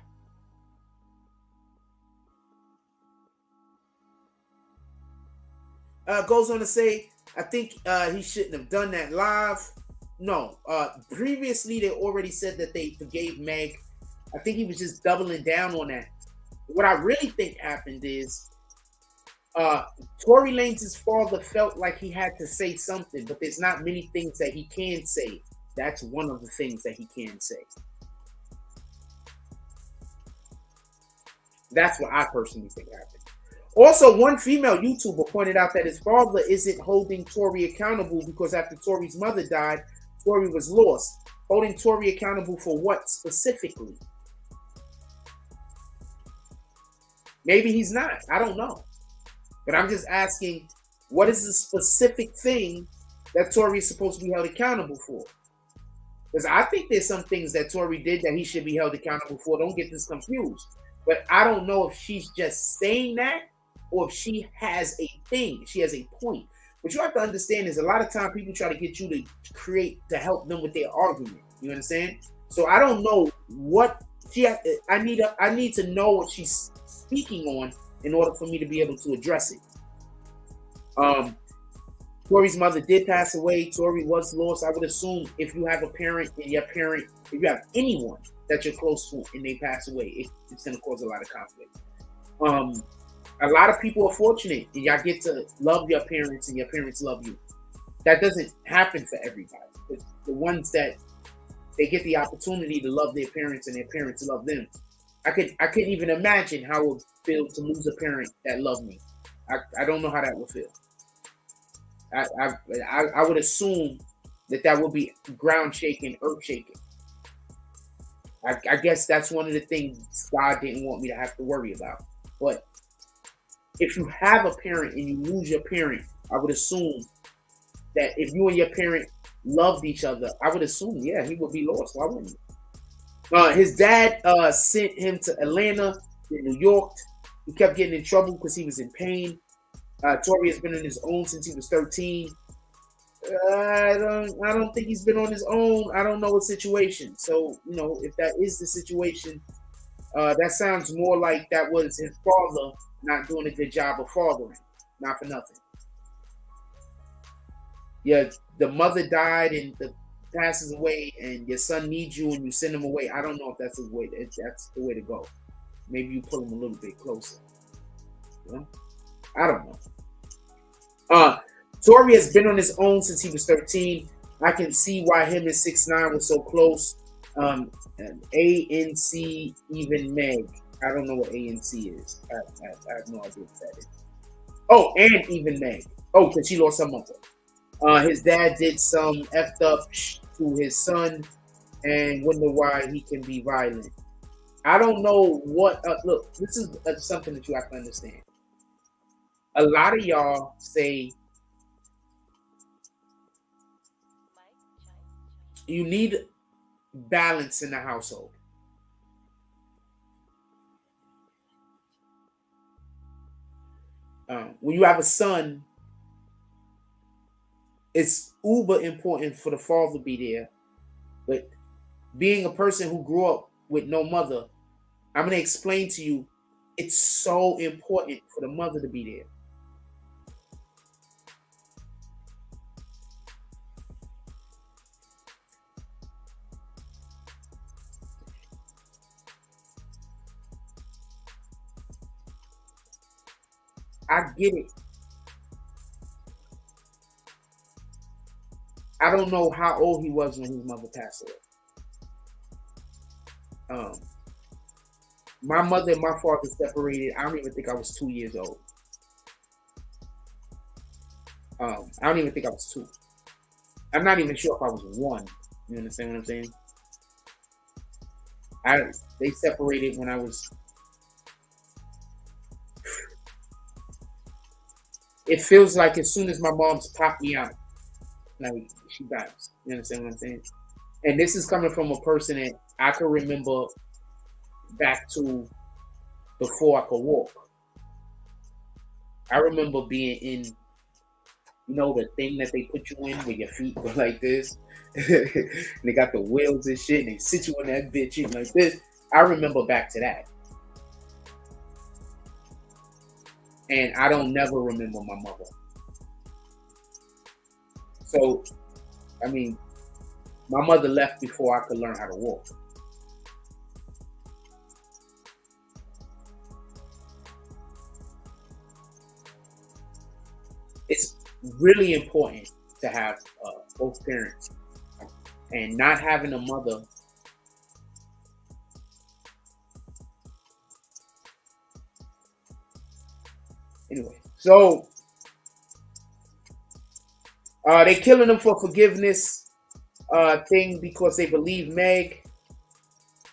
Goes on to say, I think he shouldn't have done that live. No, previously they already said that they forgave Meg. I think he was just doubling down on that. What I really think happened is Tory Lanez's father felt like he had to say something, but there's not many things that he can say. That's one of the things that he can say. That's what I personally think happened. Also, one female YouTuber pointed out that his father isn't holding Tory accountable because after Tory's mother died, Tory was lost. Holding Tory accountable for what specifically? Maybe he's not. I don't know. But I'm just asking, what is the specific thing that Tory is supposed to be held accountable for? Because I think there's some things that Tory did that he should be held accountable for. Don't get this confused. But I don't know if she's just saying that or if she has a thing. She has a point. What you have to understand is a lot of time people try to get you to help them with their argument. You understand? So I don't know what I need to know what she's speaking on in order for me to be able to address it. Tory's mother did pass away. Tory was lost. I would assume if you have a parent and if you have anyone that you're close to and they pass away, it's going to cause a lot of conflict. A lot of people are fortunate and y'all get to love your parents and your parents love you. That doesn't happen for everybody. The ones that they get the opportunity to love their parents and their parents love them. I couldn't even imagine how it would feel to lose a parent that loved me. I don't know how that would feel. I would assume that would be ground shaking, earth shaking. I guess that's one of the things God didn't want me to have to worry about. But if you have a parent and you lose your parent, I would assume that if you and your parent loved each other, I would assume, yeah, he would be lost. Why wouldn't he? His dad sent him to Atlanta, in New York. He kept getting in trouble because he was in pain. Tory has been on his own since he was 13. I don't think he's been on his own. I don't know what situation. So, if that is the situation, that sounds more like that was his father not doing a good job of fathering. Not for nothing. Yeah, the mother died and passes away, and your son needs you, and you send him away. I don't know if that's the way. That's the way to go. Maybe you pull him a little bit closer. I don't know. Tory has been on his own since he was 13. I can see why him and 6ix9ine were so close. ANC even Meg. I don't know what ANC is. I have no idea what that is. Oh, and even Meg. Oh, because she lost her mother. His dad did some effed up to his son and wonder why he can be violent. I don't know what. Look, this is something that you have to understand. A lot of y'all say you need balance in the household. When you have a son, it's uber important for the father to be there. But being a person who grew up with no mother, I'm going to explain to you, it's so important for the mother to be there. I get it. I don't know how old he was when his mother passed away. My mother and my father separated. I don't even think I was 2 years old. I don't even think I was 2. I'm not even sure if I was 1. You understand what I'm saying? They separated when I was. It feels like as soon as my mom's popped me out, like she dies. You understand what I'm saying? And this is coming from a person that I can remember back to before I could walk. I remember being in, the thing that they put you in where your feet go like this. And they got the wheels and shit, and they sit you in that bitch like this. I remember back to that. And I don't never remember my mother. So, I mean, my mother left before I could learn how to walk. It's really important to have both parents, and not having a mother. Anyway, so they killing him for forgiveness thing because they believe Meg.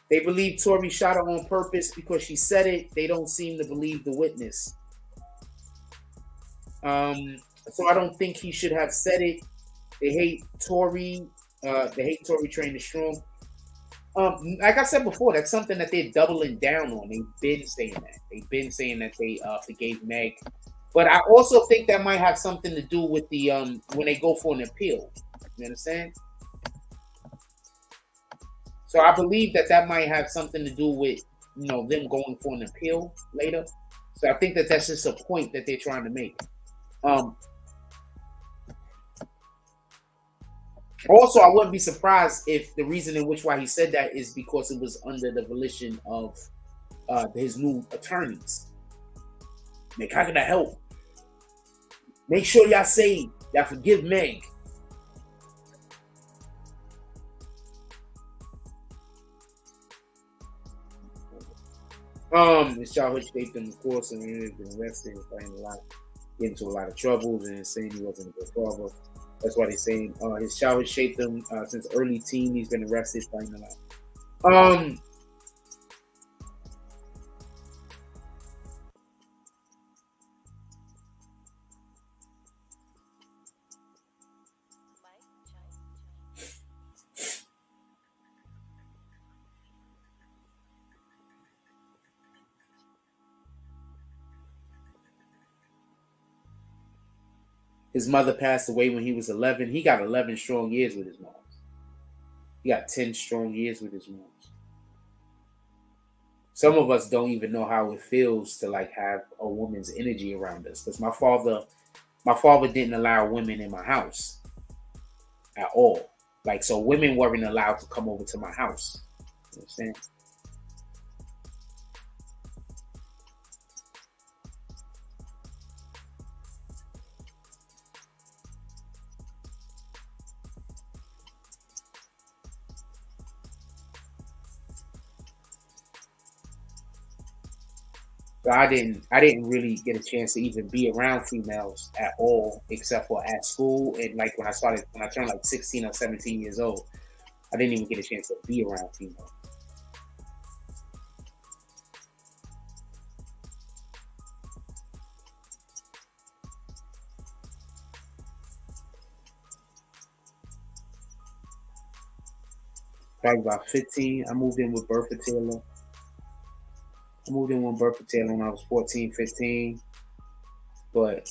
They believe Tory shot her on purpose because she said it. They don't seem to believe the witness. So I don't think he should have said it. They hate Tory. They hate Tory Train the Strong. Like I said before, that's something that they're doubling down on. They've been saying that. They've been saying that they forgave Meg. But I also think that might have something to do with the when they go for an appeal. You understand? So I believe that might have something to do with them going for an appeal later. So I think that that's just a point that they're trying to make. Also, I wouldn't be surprised if the reason in which why he said that is because it was under the volition of his new attorneys. Like, how can I help? Make sure y'all say y'all forgive Meg. His childhood shaped him, of course, and he had been arrested and fighting get into a lot of troubles, and saying he wasn't a good father. That's why they're saying his childhood shaped him since early teen. He's been arrested, fighting a lot. His mother passed away when he was 11. He got 11 strong years with his mom. He got 10 strong years with his mom. Some of us don't even know how it feels to like have a woman's energy around us. Because my father didn't allow women in my house at all. Like, so women weren't allowed to come over to my house. You know what I'm saying? So I didn't really get a chance to even be around females at all, except for at school. And like when I turned like 16 or 17 years old, I didn't even get a chance to be around females. Probably about 15. I moved in with Bertha Taylor. I moved in with Bertha Taylor when I was 14, 15. But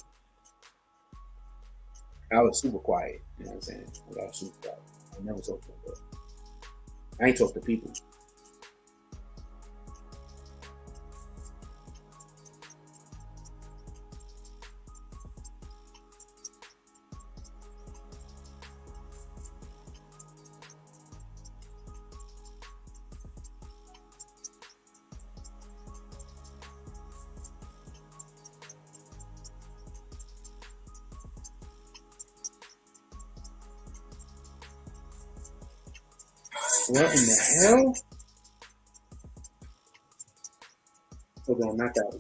I was super quiet. You know what I'm saying? I was super quiet. I never talked to her. I ain't talk to people. What in the hell? Hold on, not that one.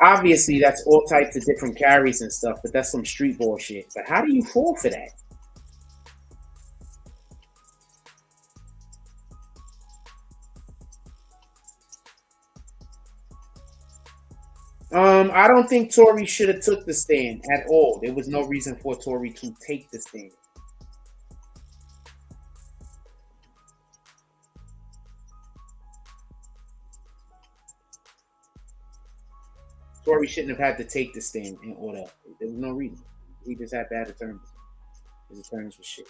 Obviously, that's all types of different carries and stuff, but that's some street bullshit. But how do you fall for that? I don't think Tory should have took the stand at all. There was no reason for Tory to take the stand. Tory shouldn't have had to take the stand in order. There was no reason. He just had bad attorneys. His attorneys were shit.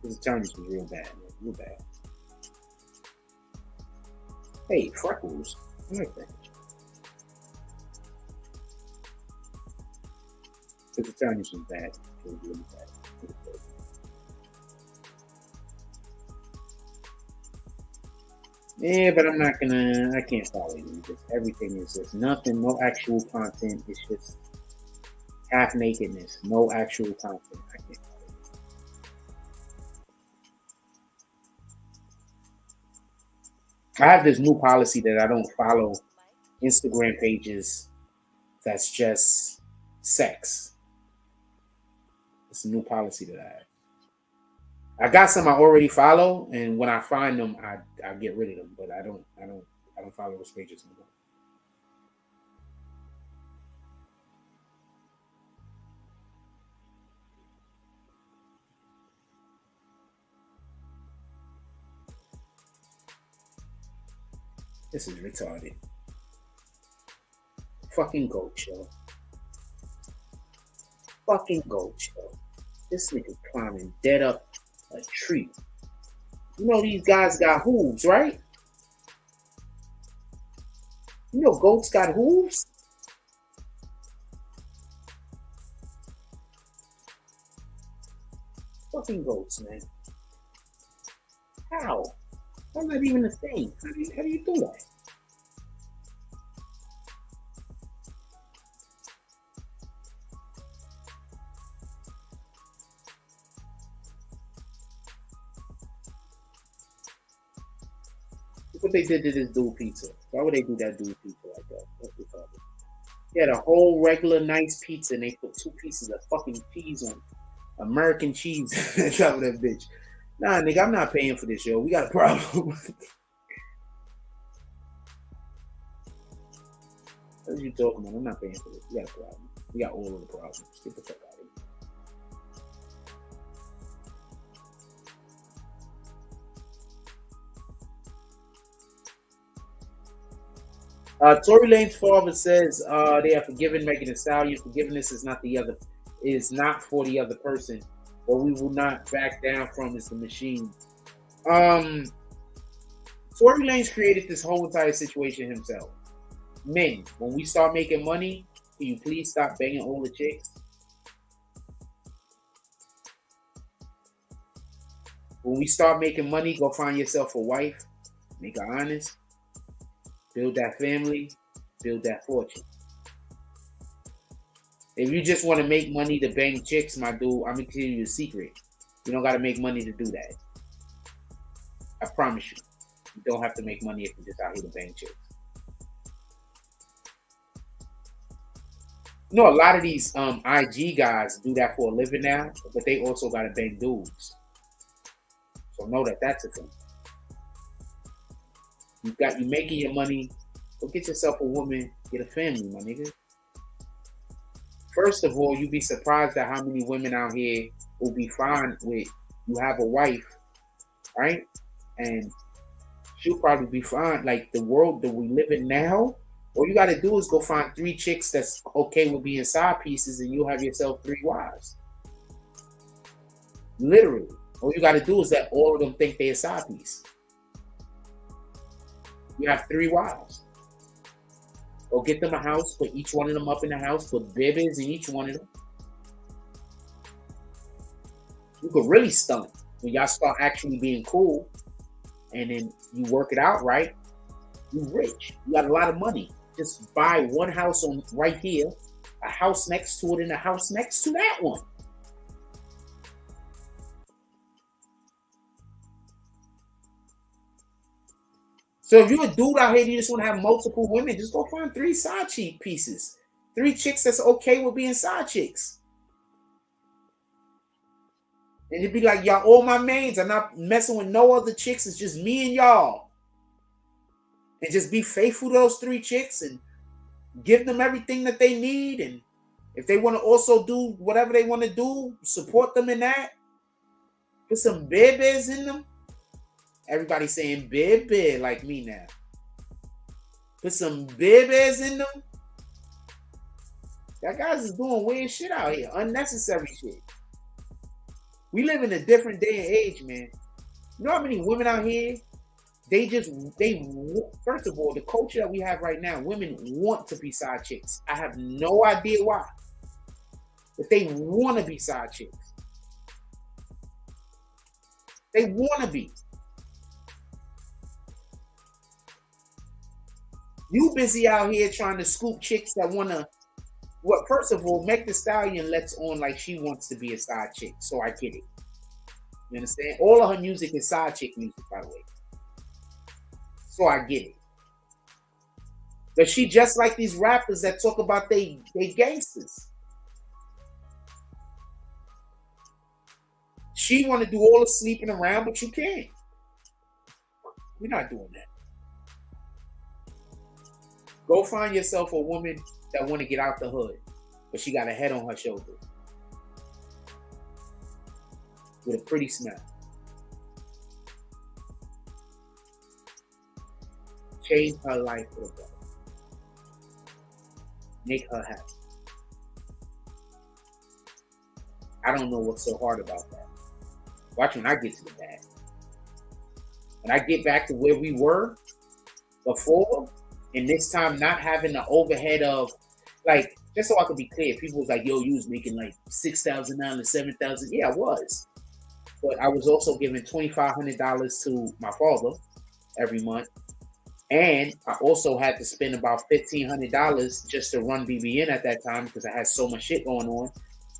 His attorneys was real bad, man. Real bad. Hey, freckles. I like that. His attorneys was bad. It was really bad. Yeah, but I'm not gonna. I can't follow you. Just everything is just nothing. No actual content. It's just half nakedness. No actual content. I can't follow you. I have this new policy that I don't follow Instagram pages that's just sex. It's a new policy that I have. I got some I already follow, and when I find them, I get rid of them. But I don't follow those pages anymore. This is retarded. Fucking goat show. Fucking goat show. This nigga climbing dead up a tree. You know these guys got hooves, right? You know goats got hooves? Fucking goats, man. How? That's not even a thing. How do you do that? Look what they did to this dude pizza. Why would they do that dude pizza like that? What's the problem? They had a whole regular nice pizza and they put two pieces of fucking cheese on American cheese on top of that bitch. Nah, nigga, I'm not paying for this, yo. We got a problem. What are you talking about? I'm not paying for this. We got a problem. We got all of the problems. Get the fuck out of here. Tory Lanez father says they have forgiven Megan Thee Stallion. Forgiveness is not for the other person. What we will not back down from is the machine. Tory Lanez created this whole entire situation himself. Men, when we start making money, can you please stop banging older chicks? When we start making money, go find yourself a wife, make her honest, build that family, build that fortune. If you just want to make money to bang chicks, my dude, I'm gonna tell you a secret. You don't gotta make money to do that. I promise you. You don't have to make money if you're just out here to bang chicks. You know, a lot of these IG guys do that for a living now, but they also gotta bang dudes. So know that that's a thing. You making your money. Go get yourself a woman, get a family, my nigga. First of all, you'd be surprised at how many women out here will be fine with you have a wife, right? And she'll probably be fine. Like the world that we live in now, all you gotta do is go find 3 chicks that's okay with being side pieces, and you'll have yourself 3 wives. Literally. All you gotta do is that all of them think they're a side piece. You have 3 wives. Go get them a house, put each one of them up in the house, put babies in each one of them. You could really stunt when y'all start actually being cool, and then you work it out right. You rich. You got a lot of money. Just buy one house on right here, a house next to it, and a house next to that one. So if you're a dude out here and you just want to have multiple women, just go find 3 side cheek pieces. 3 chicks that's okay with being side chicks. And you'd be like, y'all all my mains. I'm not messing with no other chicks. It's just me and y'all. And just be faithful to those 3 chicks and give them everything that they need. And if they want to also do whatever they want to do, support them in that. Put some babies in them. Everybody saying baby like me now. Put some babies in them. That guys is doing weird shit out here. Unnecessary shit. We live in a different day and age, man. You know how many women out here, first of all, the culture that we have right now, women want to be side chicks. I have no idea why. But they want to be side chicks. They want to be. You busy out here trying to scoop chicks that want to, first of all, Meg the Stallion lets on like she wants to be a side chick, so I get it. You understand? All of her music is side chick music, by the way. So I get it. But she just like these rappers that talk about they gangsters. She want to do all the sleeping around, but you can't. We're not doing that. Go find yourself a woman that want to get out the hood, but she got a head on her shoulder with a pretty smile. Change her life for the better. Make her happy. I don't know what's so hard about that. Watch when I get to the bag. When I get back to where we were before, and this time not having the overhead of, like, just so I could be clear, people was like, yo, you was making like $6,000, $7,000. Yeah, I was. But I was also giving $2,500 to my father every month. And I also had to spend about $1,500 just to run BBN at that time because I had so much shit going on.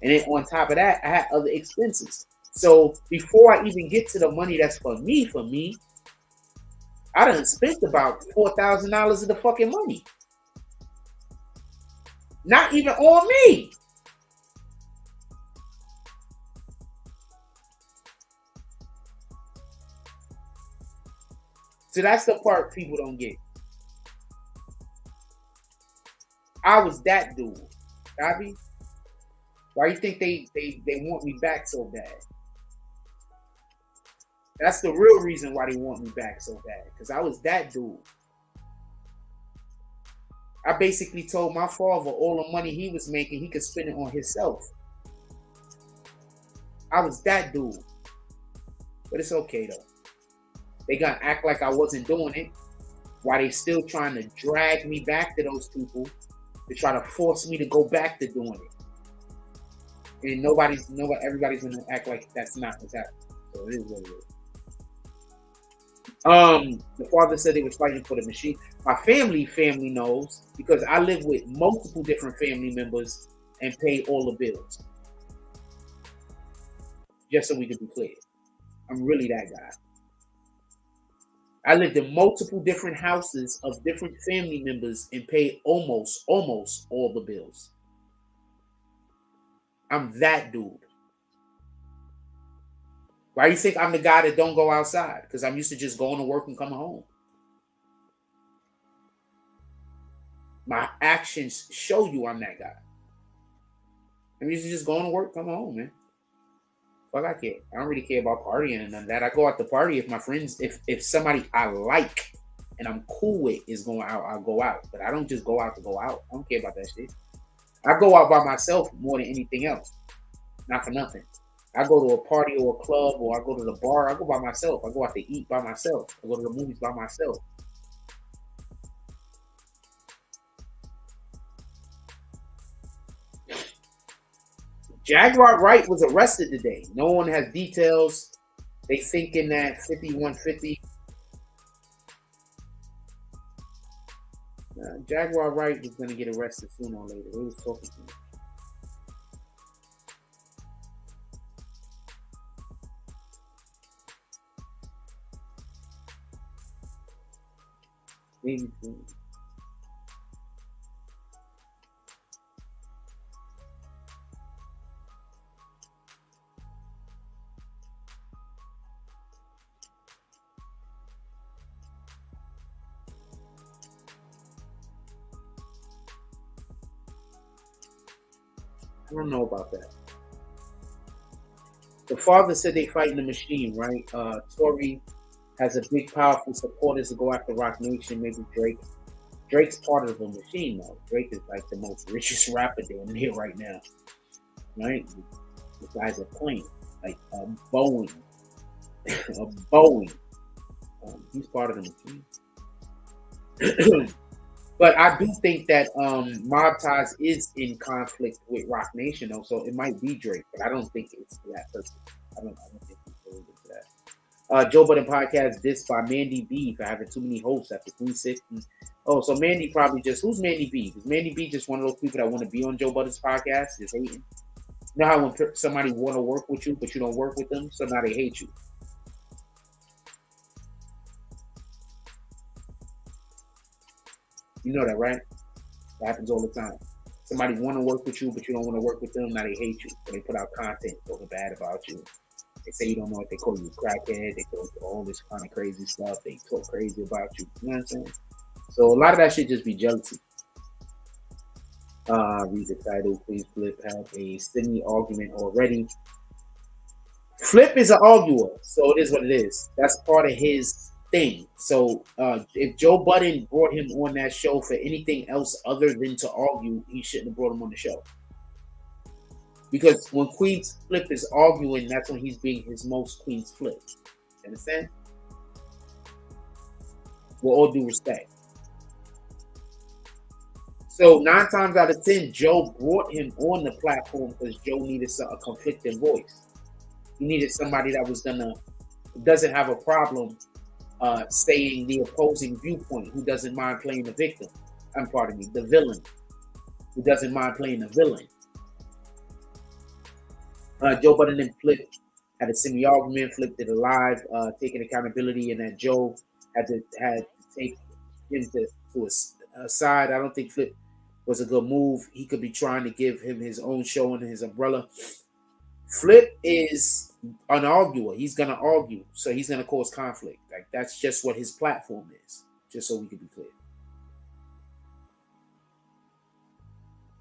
And then on top of that, I had other expenses. So before I even get to the money that's for me, I done spent about $4,000 of the fucking money. Not even on me. So that's the part people don't get. I was that dude. Bobby. Why you think they want me back so bad? That's the real reason why they want me back so bad. Because I was that dude. I basically told my father all the money he was making, he could spend it on himself. I was that dude. But it's okay though. They gonna act like I wasn't doing it while they still trying to drag me back to those people to try to force me to go back to doing it. And everybody's gonna act like that's not what's happening. So it is what it is. The father said they was fighting for the machine. My family knows because I live with multiple different family members and pay all the bills. Just so we can be clear. I'm really that guy. I lived in multiple different houses of different family members and paid almost all the bills. I'm that dude. Why do you think I'm the guy that don't go outside? Because I'm used to just going to work and coming home. My actions show you I'm that guy. I'm used to just going to work, coming home, man. Fuck, I care. I don't really care about partying and none of that. I go out to party if my friends, if somebody I like and I'm cool with is going out, I'll go out. But I don't just go out to go out. I don't care about that shit. I go out by myself more than anything else. Not for nothing. I go to a party or a club or I go to the bar. I go by myself. I go out to eat by myself. I go to the movies by myself. Jaguar Wright was arrested today. No one has details. They thinking that 5150. Jaguar Wright was going to get arrested sooner or later. They was talking to him. Maybe soon. I don't know about that. The father said they fighting the machine, right? Tory has a big, powerful supporters to go after Rock Nation, maybe Drake. Drake's part of the machine, though. Drake is like the most richest rapper down here right now, right? The guy's a plane, like a Boeing, a Boeing. He's part of the machine. But I do think that Mob Ties is in conflict with Rock Nation, though, so it might be Drake, but I don't think it's that person. I don't think he's going into that. Joe Budden podcast dissed by Mandy B for having too many hosts after Queen 6. Oh, so Mandy probably just, who's Mandy B? Is Mandy B just one of those people that want to be on Joe Budden's podcast, just hating? You know how when somebody want to work with you, but you don't work with them, so now they hate you. You know that, right? That happens all the time. Somebody want to work with you, but you don't want to work with them. Now they hate you. So they put out content talking bad about you. They say you don't know what they call you a crackhead. They call you all this kind of crazy stuff. They talk crazy about you. You know what I'm saying? So a lot of that should just be jealousy. Read the title. Please, Flip have a semi argument already. Flip is an arguer, so it is what it is. That's part of his thing. So if Joe Budden brought him on that show for anything else other than to argue, he shouldn't have brought him on the show. Because when Queen's Flip is arguing, that's when he's being his most Queen's Flip. You understand? With all due respect. So 9 times out of 10, Joe brought him on the platform because Joe needed a conflicting voice. He needed somebody that was doesn't have a problem saying the opposing viewpoint, who doesn't mind playing the victim. The villain, who doesn't mind playing the villain. Joe Budden and Flip had a semi-argument. Flip did a live, taking accountability, and that Joe had to take him to a side. I don't think Flip was a good move. He could be trying to give him his own show under his umbrella. Flip is an arguer. He's gonna argue, so he's gonna cause conflict. Like that's just what his platform is. Just so we can be clear.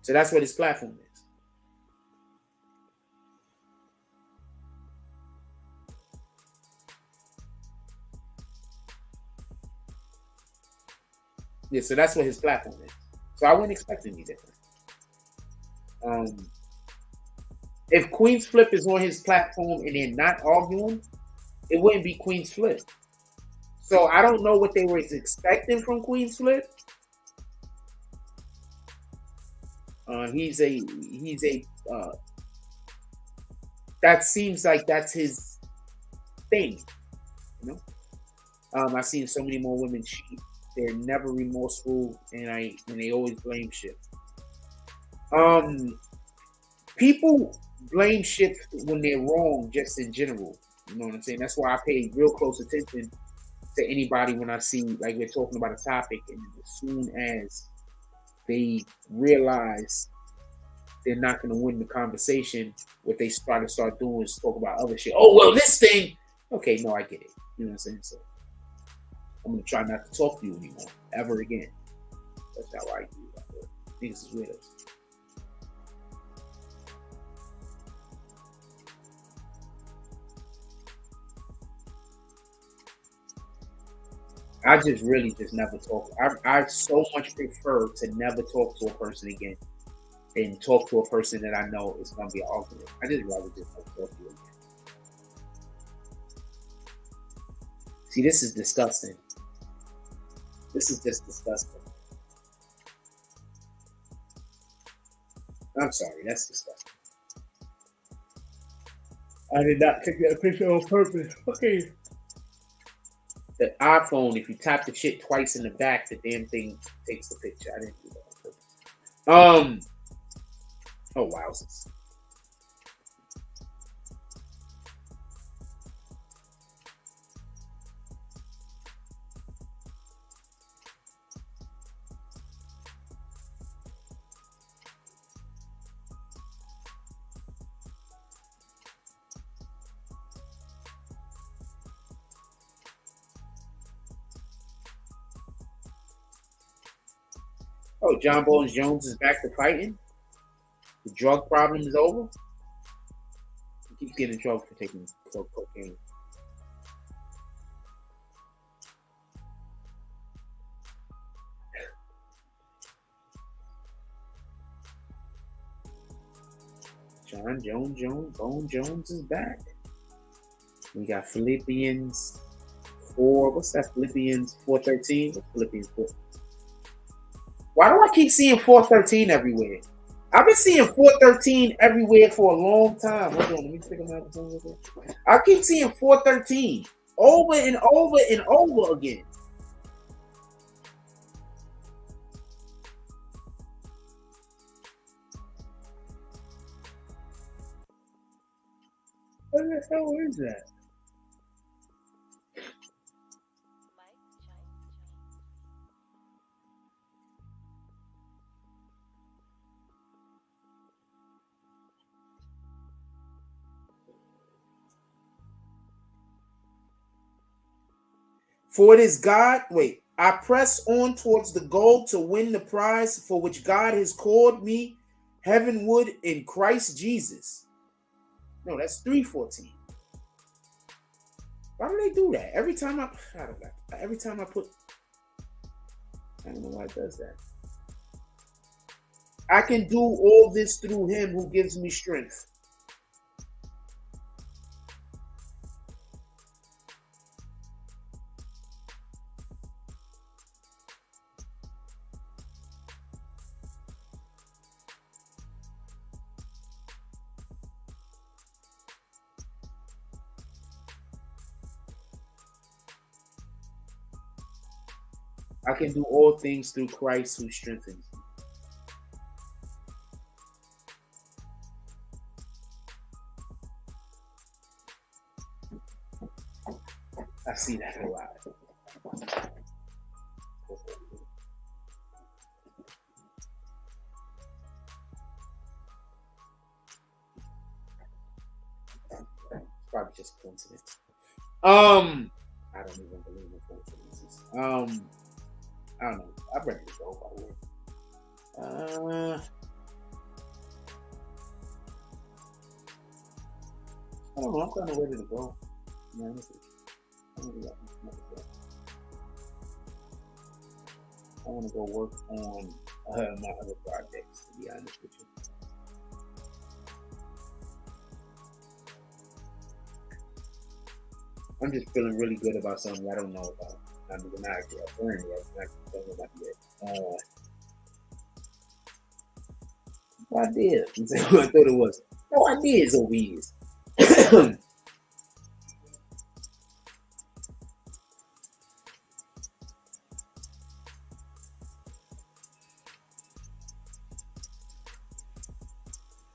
So that's what his platform is. Yeah, so that's what his platform is. So I wouldn't expect any different. If Queen's Flip is on his platform and they're not arguing, it wouldn't be Queen's Flip. So I don't know what they were expecting from Queen's Flip. That seems like that's his thing, you know. I've seen so many more women cheat. They're never remorseful, and they always blame shit. People blame shit when they're wrong, just in general. You know what I'm saying? That's why I pay real close attention to anybody when I see, like, we're talking about a topic, and as soon as they realize they're not going to win the conversation, what they start doing is talk about other shit. Oh, well, this thing. Okay, no, I get it. You know what I'm saying? So I'm going to try not to talk to you anymore, ever again. That's how I do it. Niggas is weirdos. I just really just never talk. I so much prefer to never talk to a person again and talk to a person that I know is going to be an argument. I just rather just not talk to you again. See, this is disgusting. This is just disgusting. I'm sorry, that's disgusting. I did not take that picture on purpose. Okay. The iPhone, if you tap the shit twice in the back, the damn thing takes the picture. I didn't do that on purpose. Oh wow. Oh, John Bones Jones is back to fighting. The drug problem is over. He keeps getting in trouble for taking cocaine. Bone Jones is back. We got Philippians 4. What's that? Philippians 4:13. What's Philippians 4? Why do I keep seeing 4:13 everywhere? I've been seeing 4:13 everywhere for a long time. Hold on, let me pick them out. I keep seeing 4:13 over and over and over again. What the hell is that? For it is God, wait, I press on towards the goal to win the prize for which God has called me heavenward in Christ Jesus. No, that's 3:14. Why do they do that? Every time I put, I don't know why it does that. I can do all this through him who gives me strength. I can do all things through Christ who strengthens me. I see that a lot. It's probably just coincidence. I don't even believe in coincidences. I don't know. I'm ready to go, by the way. I don't know. I'm kind of ready to go. Man, I want to go work on my other projects, to be honest with you. I'm just feeling really good about something I don't know about. I'm not actually learning yet. I'm not telling about yet. No idea. I thought it was. No ideas over years.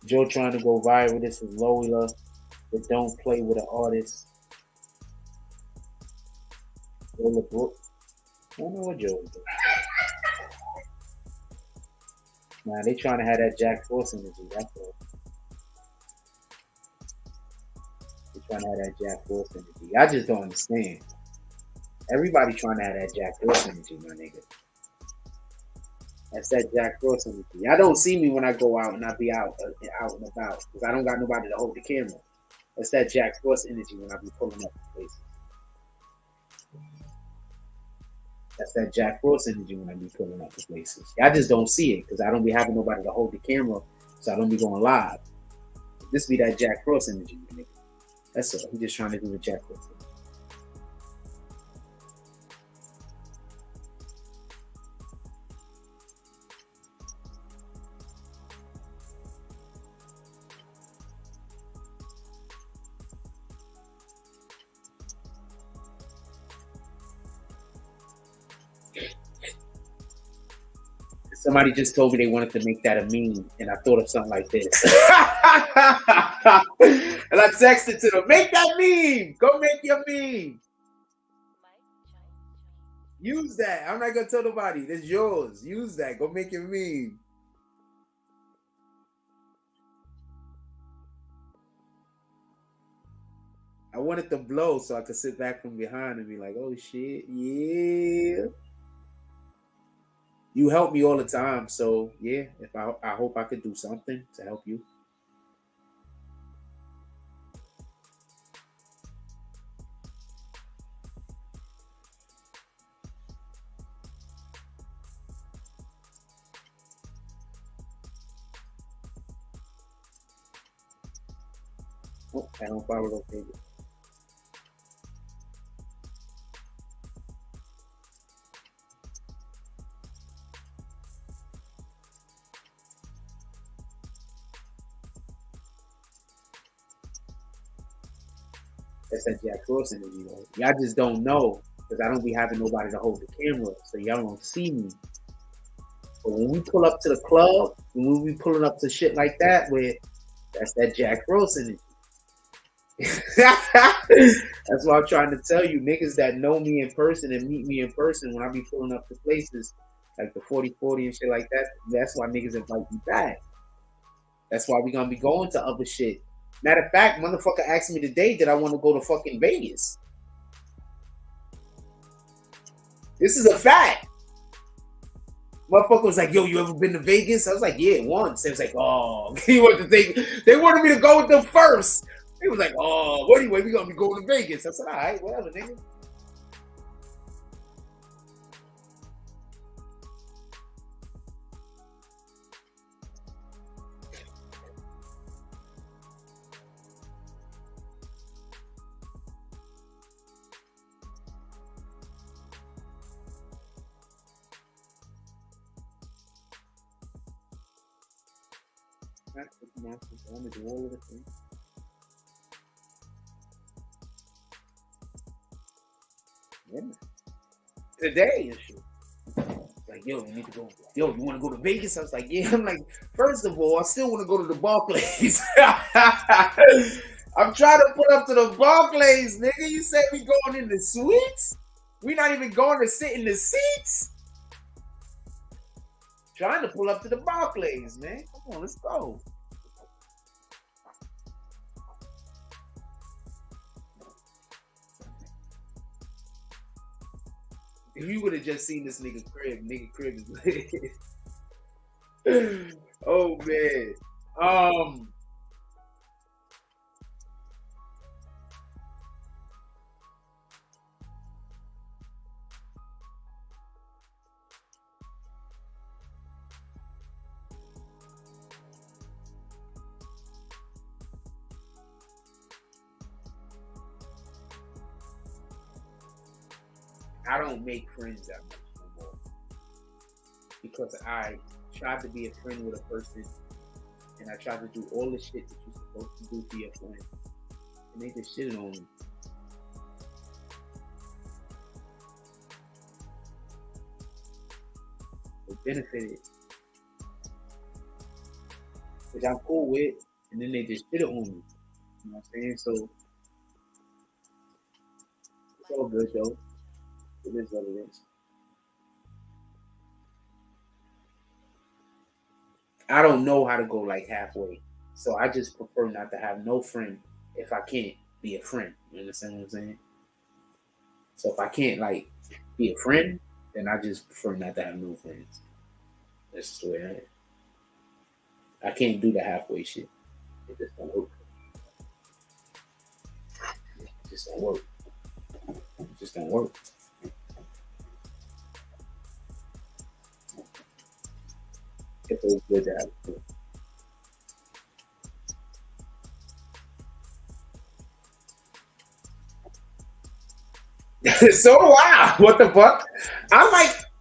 Joe trying to go viral. This is Lola, but don't play with an artist. Lola Brooke. I don't know what Joe is doing. Nah, they trying to have that Jack Frost energy. That's all. They trying to have that Jack Frost energy. I just don't understand. Everybody trying to have that Jack Frost energy, my nigga. That's that Jack Frost energy. I don't see me when I go out and I be out and about because I don't got nobody to hold the camera. That's that Jack Frost energy when I be pulling up the places. That's that Jack Frost energy when I be pulling up the places. I just don't see it because I don't be having nobody to hold the camera, so I don't be going live. This be that Jack Frost energy, nigga. That's all. He just trying to do the Jack Frost energy. Somebody just told me they wanted to make that a meme, and I thought of something like this. And I texted to them, make that meme. Go make your meme. Use that. I'm not going to tell nobody. That's yours. Use that. Go make your meme. I wanted to blow so I could sit back from behind and be like, oh, shit. Yeah. You help me all the time, so yeah. If I hope I could do something to help you. Oh, I don't follow those pages. That's that Jack Frost energy, though. Y'all just don't know because I don't be having nobody to hold the camera, so y'all don't see me. But when we pull up to the club, when we pulling up to shit like that, where that's that Jack Frost energy. That's why I'm trying to tell you, niggas that know me in person and meet me in person when I be pulling up to places like the 40/40 and shit like that. That's why niggas invite me back. That's why we gonna be going to other shit. Matter of fact, motherfucker asked me today that I want to go to fucking Vegas. This is a fact. Motherfucker was like, yo, you ever been to Vegas? I was like, yeah, once. They was like, oh, he wanted to take, they wanted me to go with them first. They was like, oh, well, anyway, we gonna be going to Vegas. I said, all right, whatever, nigga. Yeah. Today and shit. Like, yo, you need to go. Yo, you want to go to Vegas? I was like, yeah. I'm like, first of all, I still want to go to the Barclays. I'm trying to put up to the Barclays, nigga. You said we going in the suites? We not even going to sit in the seats? Trying to pull up to the Barclays, man. Come on, let's go. If you would have just seen this nigga crib is lit. Oh man. I don't make friends that much no more because I tried to be a friend with a person and I tried to do all the shit that you're supposed to do for your friend, and they just shitted on me. They benefited, which I'm cool with, and then they just shitted on me. You know what I'm saying? So it's all good, though. It is what it is. I don't know how to go like halfway. So I just prefer not to have no friend if I can't be a friend. You understand what I'm saying? So if I can't like be a friend, then I just prefer not to have no friends. That's just the way I am. I can't do the halfway shit. It just don't work. It just don't work. It just don't work. It feels good to have it. So do I. What the fuck?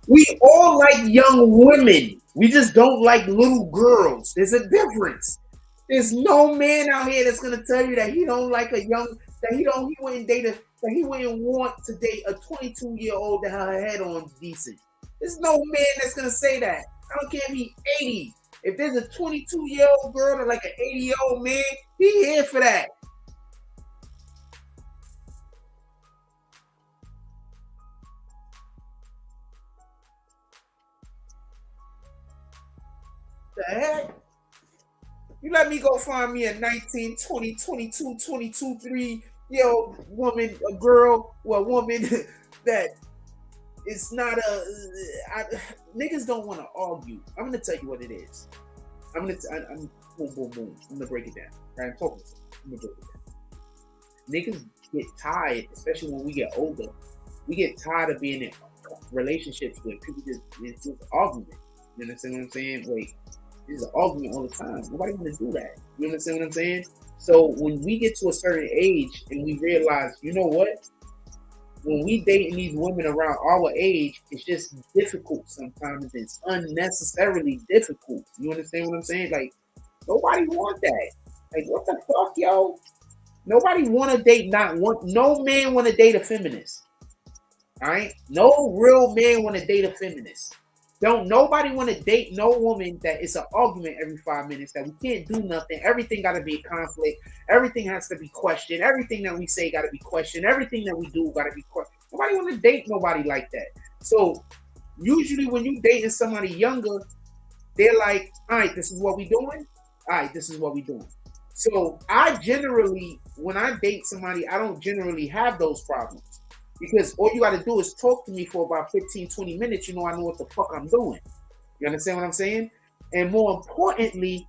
We all like young women. We just don't like little girls. There's a difference. There's no man out here that's gonna tell you that he don't like a young, he wouldn't date that he wouldn't want to date a 22-year-old that had her head on decent. There's no man that's gonna say that. I don't care if he's 80. If there's a 22-year-old girl or like an 80-year-old man, he here for that. The heck? You let me go find me a 19, 20, 22, 22, 3-year-old woman, a girl, or a woman that is not niggas don't want to argue. I'm gonna tell you what it is. I'm boom, boom, boom. I'm gonna break it down. Right? I'm talking to you. I'm gonna break it down. Niggas get tired, especially when we get older. We get tired of being in relationships where people it's just argument. You understand what I'm saying? Wait, this is an argument all the time. Nobody want to do that. You understand what I'm saying? So when we get to a certain age and we realize, you know what? When we dating these women around our age, it's just difficult sometimes. It's unnecessarily difficult. You understand what I'm saying? Like, nobody want that. Like, what the fuck, yo? Nobody want to date no man want to date a feminist. All right? No real man want to date a feminist. Don't nobody want to date no woman that is an argument every 5 minutes, that we can't do nothing. Everything got to be a conflict. Everything has to be questioned. Everything that we say got to be questioned. Everything that we do got to be questioned. Nobody want to date nobody like that. So usually when you dating somebody younger, they're like, all right, this is what we doing. All right, this is what we doing. So I generally, when I date somebody, I don't generally have those problems. Because all you got to do is talk to me for about 15, 20 minutes. You know, I know what the fuck I'm doing. You understand what I'm saying? And more importantly,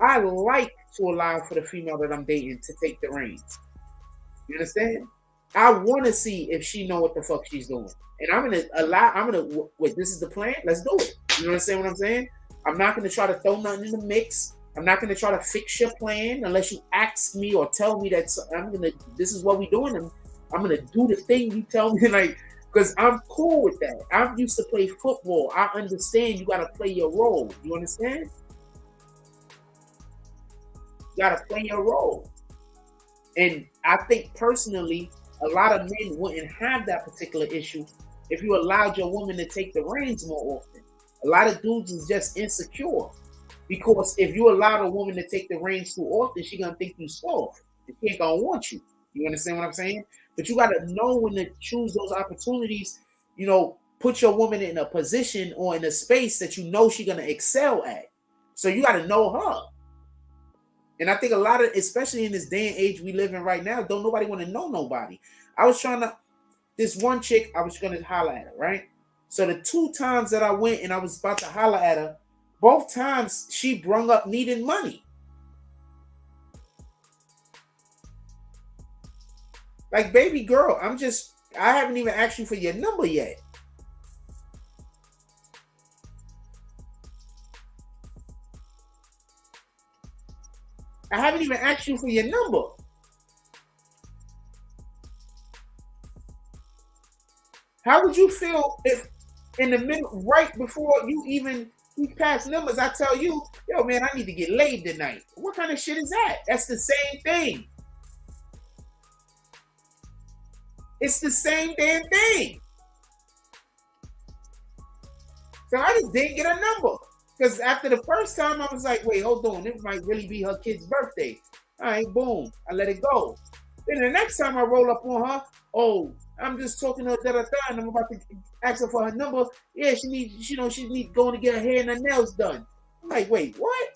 I like to allow for the female that I'm dating to take the reins. You understand? I want to see if she know what the fuck she's doing. And wait, this is the plan? Let's do it. You understand what I'm saying? I'm not going to try to throw nothing in the mix. I'm not going to try to fix your plan unless you ask me or tell me that this is what we're doing. I'm gonna do the thing you tell me, like, because I'm cool with that. I'm used to play football. I understand you gotta play your role. You understand? You gotta play your role. And I think personally, a lot of men wouldn't have that particular issue if you allowed your woman to take the reins more often. A lot of dudes is just insecure because if you allow a woman to take the reins too often, she gonna think you soft. She ain't gonna want you. You understand what I'm saying? But you got to know when to choose those opportunities. You know, put your woman in a position or in a space that you know she's going to excel at. So you got to know her. And I think a lot of, especially in this day and age we live in right now, don't nobody want to know nobody. This one chick, I was going to holler at her, right? So the 2 times that I went and I was about to holler at her, both times she brung up needing money. Like, baby girl, I haven't even asked you for your number yet. I haven't even asked you for your number. How would you feel if in the middle, right before we pass numbers, I tell you, yo, man, I need to get laid tonight. What kind of shit is that? That's the same thing. It's the same damn thing. So I just didn't get a number. Because after the first time, I was like, wait, hold on. It might really be her kid's birthday. All right, boom. I let it go. Then the next time I roll up on her, oh, I'm just talking to her, and I'm about to ask her for her number. Yeah, she needs going to get her hair and her nails done. I'm like, wait, what?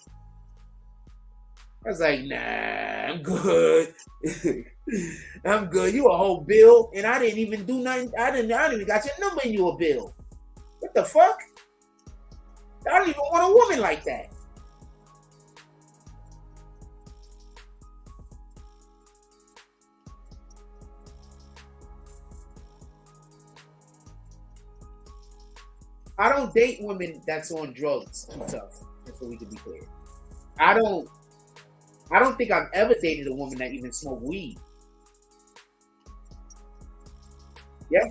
I was like, nah, I'm good. I'm good. You a whole bill, and I didn't even do nothing. I didn't even got your number in you a bill. What the fuck? I don't even want a woman like that. I don't date women that's on drugs too tough. Just so we can be clear. I don't think I've ever dated a woman that even smoked weed. Yeah.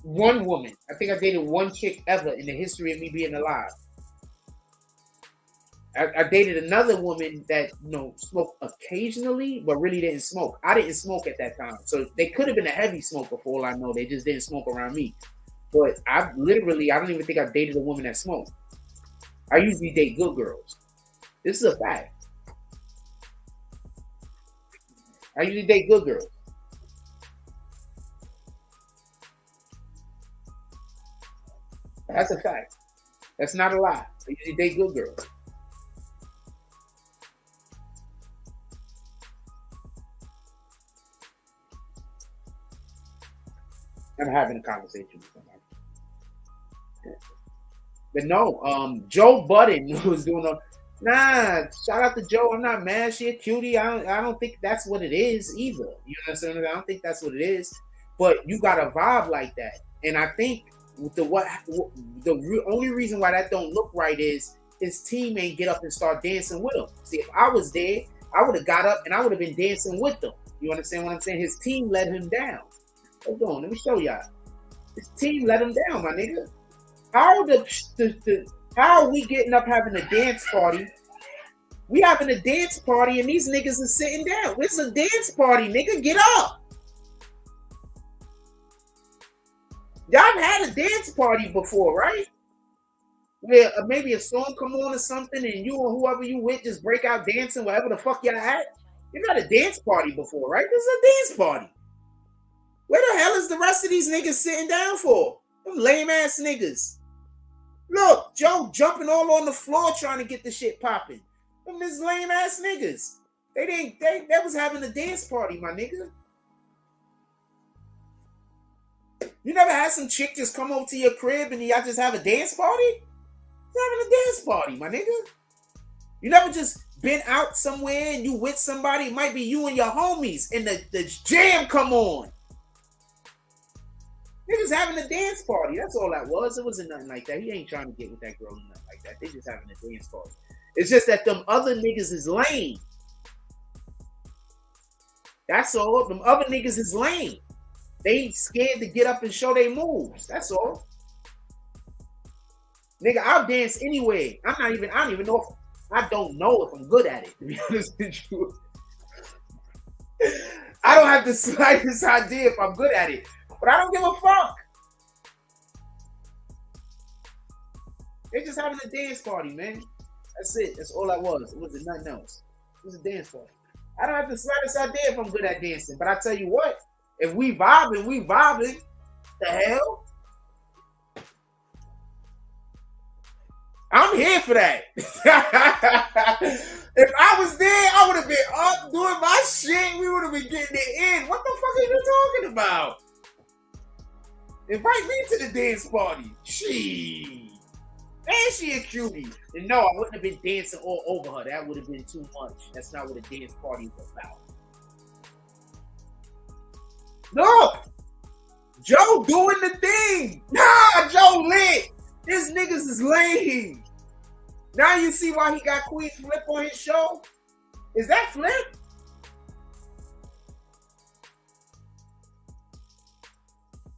One woman. I think I dated one chick ever in the history of me being alive. I dated another woman that smoked occasionally, but really didn't smoke. I didn't smoke at that time, so they could have been a heavy smoker for all I know. They just didn't smoke around me. But I don't even think I've dated a woman that smoked. I usually date good girls. This is a fact. I usually date good girls. That's a fact. That's not a lie. I usually date good girls. I'm having a conversation with somebody. But no, Joe Budden was doing a nah. Shout out to Joe. I'm not mad. She a cutie. I don't think that's what it is either. You know what I'm saying? I don't think that's what it is. But you got a vibe like that, and I think with only reason why that don't look right is his team ain't get up and start dancing with him. See, if I was there, I would have got up and I would have been dancing with them. You understand what I'm saying? His team let him down. Hold on, let me show y'all. His team let him down, my nigga. How are we getting up having a dance party? We having a dance party and these niggas are sitting down. It's a dance party, nigga. Get up. Y'all had a dance party before, right? Where maybe a song come on or something and you or whoever you with just break out dancing, whatever the fuck y'all had. You had a dance party before, right? This is a dance party. Where the hell is the rest of these niggas sitting down for? Them lame ass niggas. Look, Joe jumping all on the floor trying to get the shit popping. Them this lame ass niggas. They was having a dance party, my nigga. You never had some chick just come over to your crib and y'all just have a dance party? It's having a dance party, my nigga. You never just been out somewhere and you with somebody, it might be you and your homies, and the jam come on. Niggas having a dance party. That's all that was. It wasn't nothing like that. He ain't trying to get with that girl or nothing like that. They just having a dance party. It's just that them other niggas is lame. That's all. Them other niggas is lame. They scared to get up and show their moves. That's all. Nigga, I'll dance anyway. I don't even know if I'm good at it, to be honest with you. I don't have the slightest idea if I'm good at it. But I don't give a fuck. They just having a dance party, man. That's it. That's all that was. It wasn't nothing else. It was a dance party. I don't have the slightest idea if I'm good at dancing. But I tell you what, if we vibing, we vibing. The hell? I'm here for that. If I was there, I would have been up doing my shit. We would have been getting it in. What the fuck are you talking about? Invite me to the dance party. She. And she a cutie. And no, I wouldn't have been dancing all over her. That would have been too much. That's not what a dance party is about. Look! Joe doing the thing. Nah, Joe lit. This niggas is lame. Now you see why he got Queen Flip on his show? Is that Flip?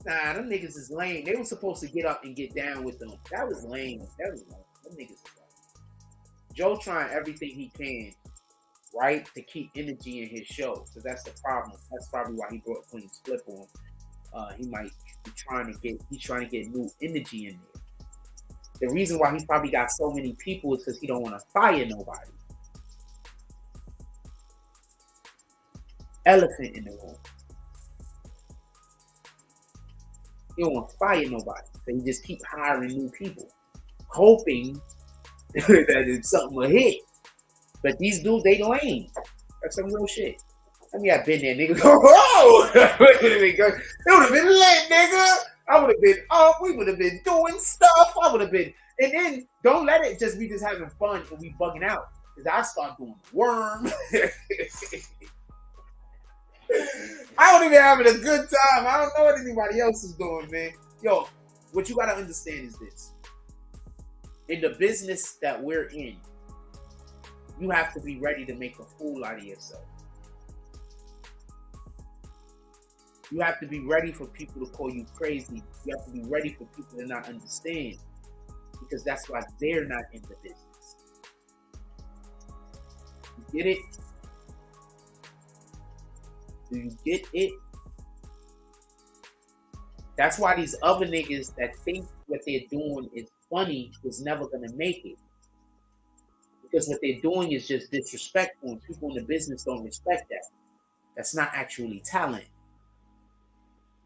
Nah, them niggas is lame. They were supposed to get up and get down with them. That was lame. That was lame. Them niggas is lame. Joe trying everything he can, right, to keep energy in his show. Because that's the problem. That's probably why he brought Queen Flip on. He might be trying to get new energy in there. The reason why he probably got so many people is because he don't want to fire nobody. Elephant in the room. He don't want to fire nobody. So he just keep hiring new people, hoping that something will hit. But these dudes, they lame. That's some real shit. I mean, I've been there, nigga. Oh, it would have been lit, nigga. I would have been up. We would have been doing stuff. I would have been. And then don't let it just be just having fun and we bugging out. Because I start doing worm. I don't even having a good time. I don't know what anybody else is doing, man. Yo, what you got to understand is this. In the business that we're in, you have to be ready to make a fool out of yourself. You have to be ready for people to call you crazy. You have to be ready for people to not understand. Because that's why they're not in the business. You get it? Do you get it? That's why these other niggas that think what they're doing is funny is never gonna make it. Because what they're doing is just disrespectful, and people in the business don't respect that. That's not actually talent.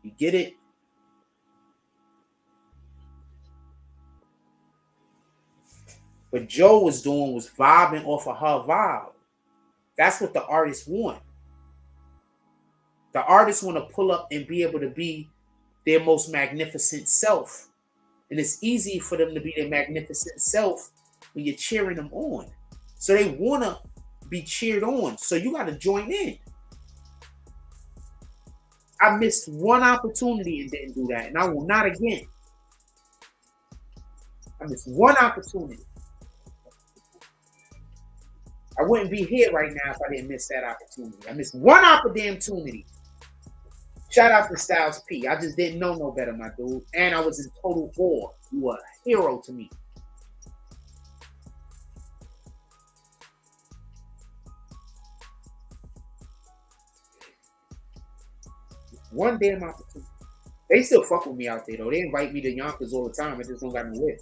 You get it? What Joe was doing was vibing off of her vibe. That's what the artists want. The artists want to pull up and be able to be their most magnificent self. And it's easy for them to be their magnificent self when you're cheering them on. So they want to be cheered on. So you got to join in. I missed one opportunity and didn't do that. And I will not again. I missed one opportunity. I wouldn't be here right now if I didn't miss that opportunity. I missed one opportunity. Shout out to Styles P. I just didn't know no better, my dude. And I was in total awe. You were a hero to me. One damn opportunity. They still fuck with me out there, though. They invite me to Yonkers all the time. I just don't got no way.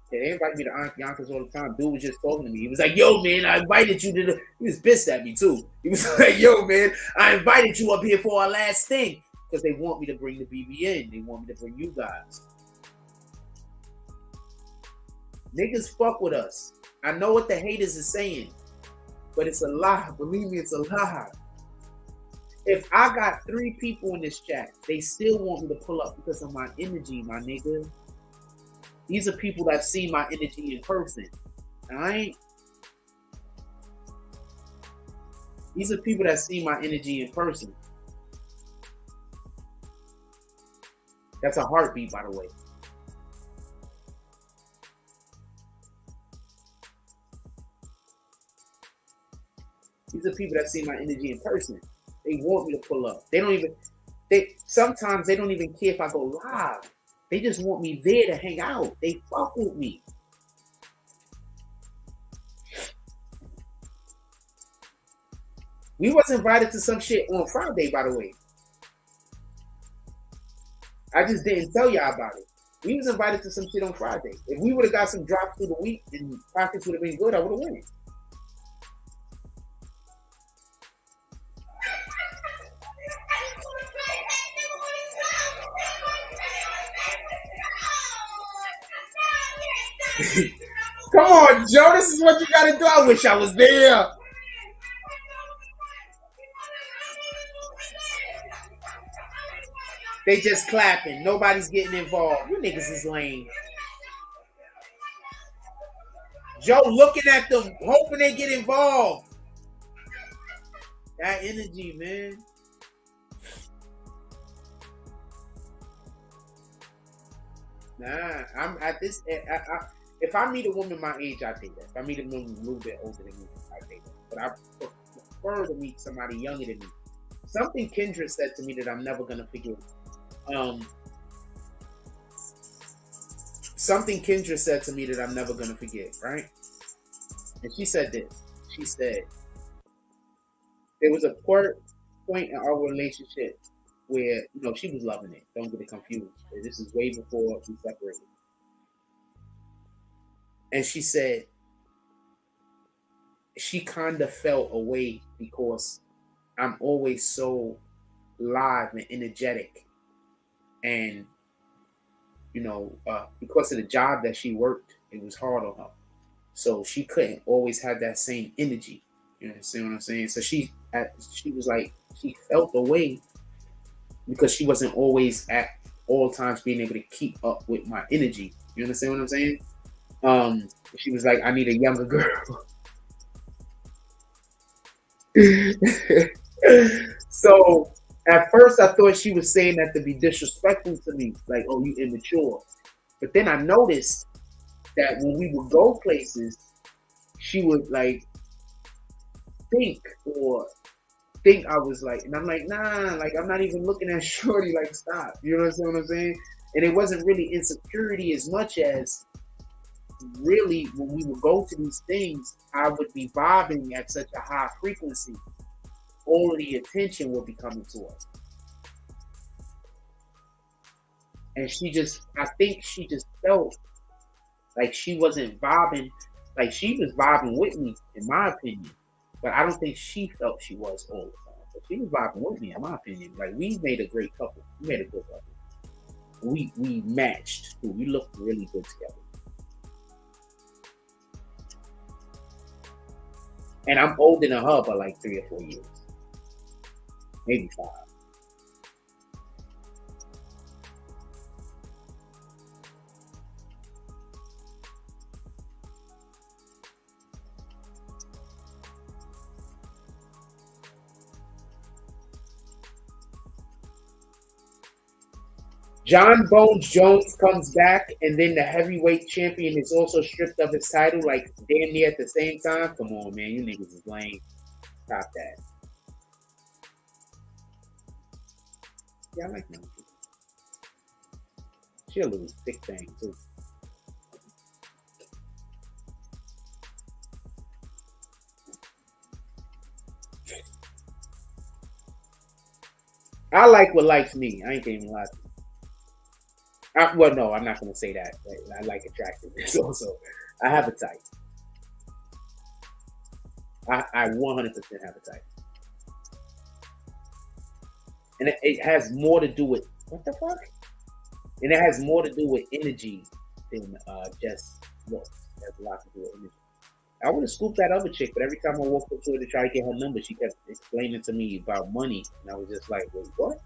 Yeah, they invite me to Yonkers all the time. Dude was just talking to me. He was like, yo, man, I invited you to the... He was pissed at me, too. He was like, yo, man, I invited you up here for our last thing. Because they want me to bring the BBN. They want me to bring you guys. Niggas fuck with us. I know what the haters are saying. But it's a lie. Believe me, it's a lie. If I got 3 people in this chat, they still want me to pull up because of my energy, my nigga. These are people that see my energy in person. Alright? These are people that see my energy in person. That's a heartbeat, by the way. These are people that see my energy in person. They want me to pull up. Sometimes they don't even care if I go live. They just want me there to hang out. They fuck with me. We was invited to some shit on Friday, by the way. I just didn't tell y'all about it. We was invited to some shit on Friday. If we would have got some drops through the week and pockets would have been good, I would have won it. Come on, Joe. This is what you gotta do. I wish I was there. They just clapping. Nobody's getting involved. You niggas is lame. Joe looking at them, hoping they get involved. That energy, man. Nah, I'm at this. If I meet a woman my age, I think that. If I meet a woman a little bit older than me, I think that. But I prefer to meet somebody younger than me. Something Kendra said to me that I'm never gonna forget. Something Kendra said to me that I'm never gonna forget, right? And she said this. She said there was a point in our relationship where, you know, she was loving it. Don't get it confused. This is way before we separated. And she said she kind of felt away because I'm always so live and energetic. And, you know, because of the job that she worked, it was hard on her. So she couldn't always have that same energy. You know what I'm saying? So she was like, she felt away because she wasn't always at all times being able to keep up with my energy. You understand what I'm saying? She was like, I need a younger girl. So at first I thought she was saying that to be disrespectful to me, like, oh, you immature. But then I noticed that when we would go places, she would like think I was like, and I'm like, nah, like I'm not even looking at shorty, like stop. You know what I'm saying? And it wasn't really insecurity as much as really, when we would go to these things, I would be vibing at such a high frequency. All of the attention would be coming to us. And I think she just felt like she wasn't vibing, like she was vibing with me, in my opinion. But I don't think she felt she was all the time. But she was vibing with me, in my opinion. Like, we made a great couple. We made a good couple. We matched. We looked really good together. And I'm older than her by like 3 or 4 years. Maybe 5. John Bones Jones comes back, and then the heavyweight champion is also stripped of his title, like damn near at the same time. Come on, man, you niggas is lame. Stop that. Yeah, I like that. She a little thick thing too. I like what likes me. I ain't gonna even lie to you. Well, no, I'm not gonna say that. I like attractiveness also. I have a type. I 100% have a type. And it has more to do with what the fuck? And it has more to do with energy than just looks. It has a lot to do with energy. I would have scooped that other chick, but every time I walked up to her to try to get her number, she kept explaining to me about money, and I was just like, "Wait, what?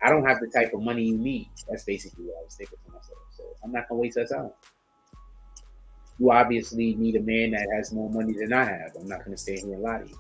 I don't have the type of money you need." That's basically what I was thinking to myself. So I'm not gonna waste that time. You obviously need a man that has more money than I have. I'm not gonna stay here and lie to you.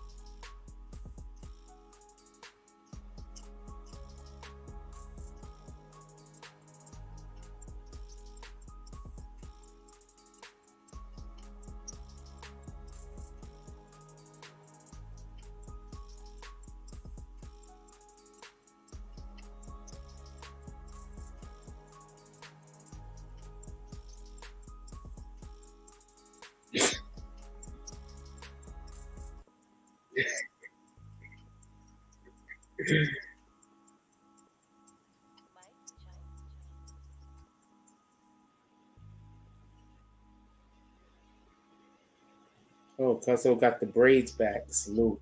Oh, Cusso got the braids back. Salute.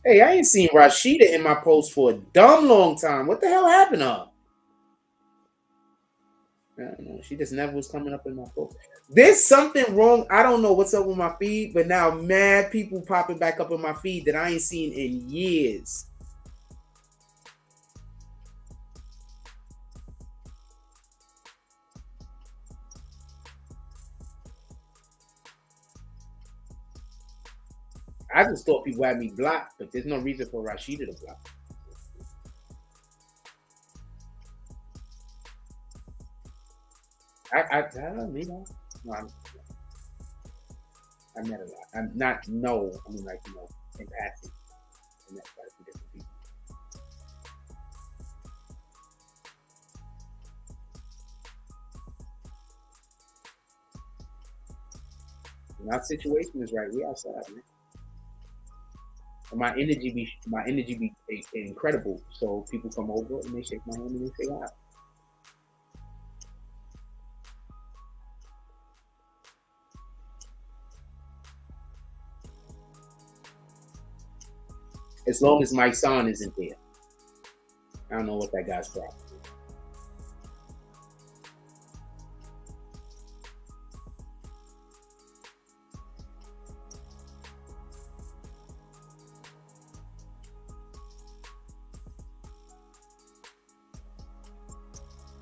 Hey, I ain't seen Rashida in my post for a dumb long time. What the hell happened to her? I don't know. She just never was coming up in my post. There's something wrong. I don't know what's up with my feed, but now mad people popping back up in my feed that I ain't seen in years. I just thought people had me blocked, but there's no reason for Rashida to block. I don't know. No, I met a lot. I'm not no. I mean, like, in passing. I met quite a few different people. And our situation is right. We outside, man. And my energy be incredible. So people come over and they shake my hand and they say hi. As long as my son isn't there. I don't know what that guy's problem is.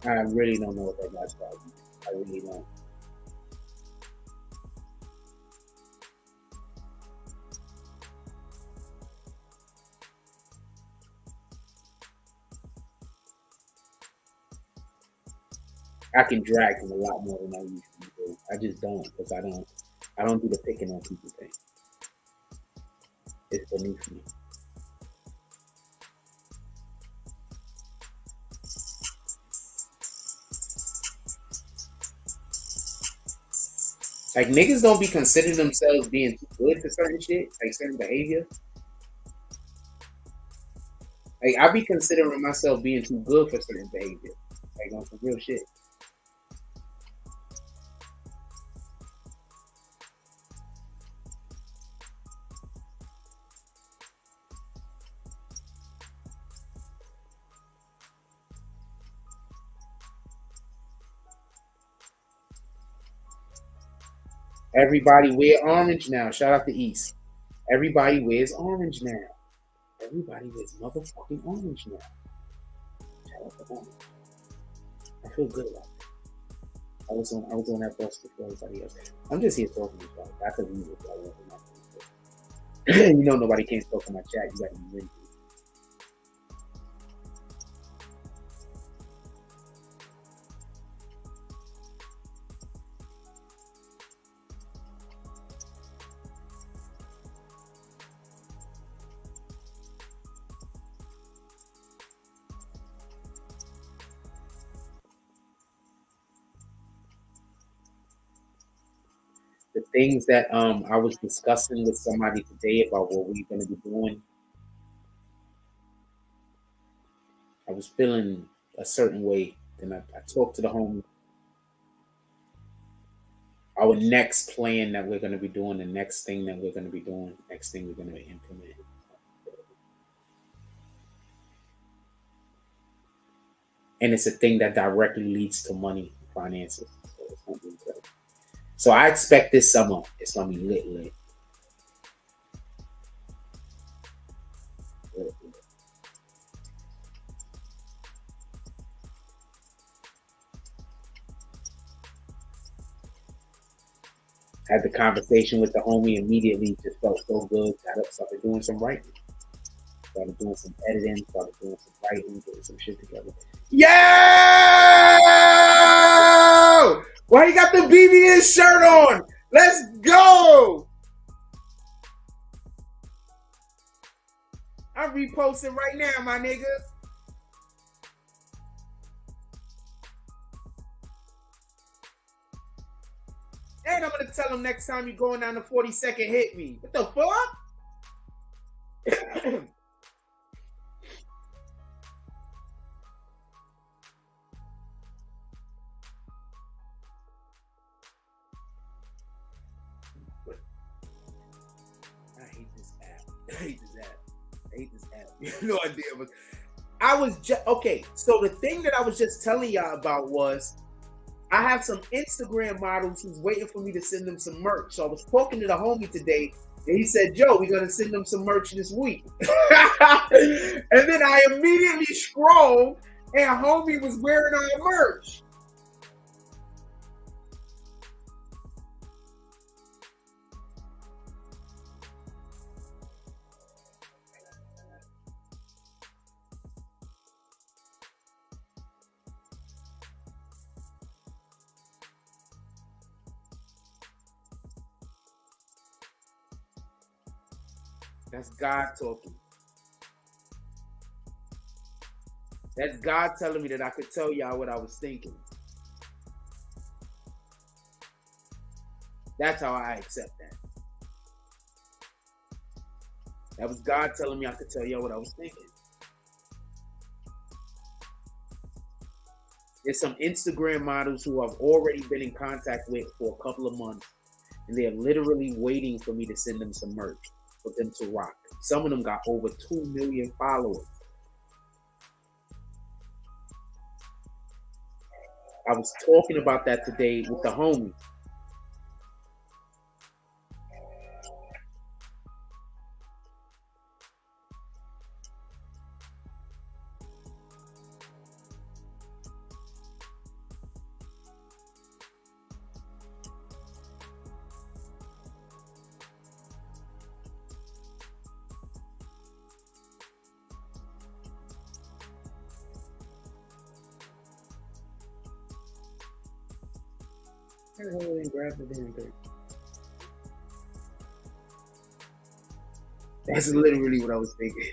I really don't know what that guy's problem is. I really don't. I can drag him a lot more than I used to do. I just don't because I don't do the picking on people thing. It's beneath me. Like niggas don't be considering themselves being too good for certain shit, like certain behavior. Like I be considering myself being too good for certain behavior, like on some real shit. Everybody wear orange now. Shout out to East. Everybody wears orange now. Everybody wears motherfucking orange now. Shout out to orange. I feel good about it. I was on that bus before everybody else. I'm just here talking to you. I could leave it. I wasn't not you know nobody can't talk in my chat. You gotta be ready. The things that I was discussing with somebody today about what we're gonna be doing, I was feeling a certain way. Then I talked to the homie. Our next plan that we're gonna be doing, the next thing that we're gonna be doing, next thing we're gonna implement. And it's a thing that directly leads to money, finances. So, it's gonna be incredible. So I expect this summer it's gonna be lit, lit, lit, lit. Had the conversation with the homie immediately, just felt so good. Got up, started doing some writing, started doing some editing, started doing some writing, getting some shit together. Yo! Why you got the BBN shirt on? Let's go! I'm reposting right now, my nigga. And I'm gonna tell him next time you're going down the 42nd, hit me. What the fuck? I hate this app. I hate this app. I hate this app. You have no idea. But I was just okay. So the thing that I was just telling y'all about was I have some Instagram models who's waiting for me to send them some merch. So I was talking to the homie today, and he said, "Joe, we're gonna send them some merch this week." And then I immediately scrolled, and homie was wearing our merch. That's God talking. That's God telling me that I could tell y'all what I was thinking. That's how I accept that. That was God telling me I could tell y'all what I was thinking. There's some Instagram models who I've already been in contact with for a couple of months, and they're literally waiting for me to send them some merch for them to rock. Some of them got over 2 million followers. I was talking about that today with the homie. Grab the damn thing. That's literally what I was thinking.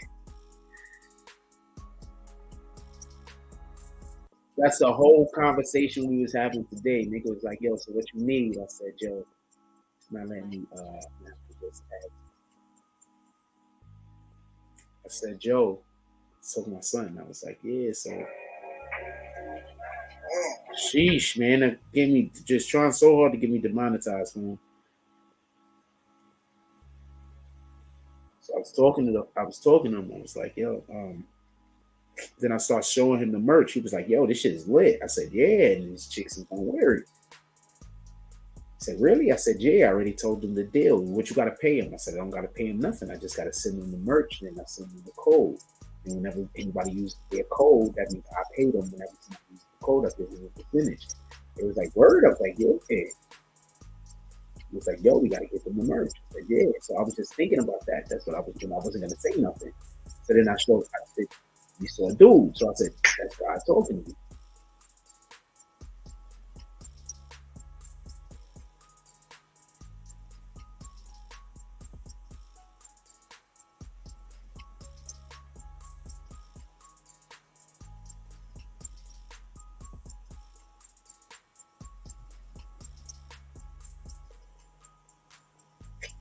That's the whole conversation we was having today. Nigga was like, "Yo, so what you need?" I said, "Yo, not letting me. I said, Joe, so my son. I was like, yeah, so sheesh, man, that gave me just trying so hard to get me demonetized, man. So I was talking to him. I was like, yo, then I started showing him the merch. He was like, yo, this shit is lit. I said, yeah, and these chicks is gonna wear it. He said, really? I said, yeah, I already told them the deal. What you gotta pay him? I said, I don't gotta pay him nothing. I just gotta send them the merch, and then I send them the code. And whenever anybody uses their code, that means I pay them whenever somebody uses the code, I give them the percentage. It was like, word. I was like, yeah, okay. He was like, yo, we gotta get them the merch. I said, yeah. So I was just thinking about that. That's what I was doing. I wasn't gonna say nothing. So then I said, you saw a dude. So I said, that's God talking to me.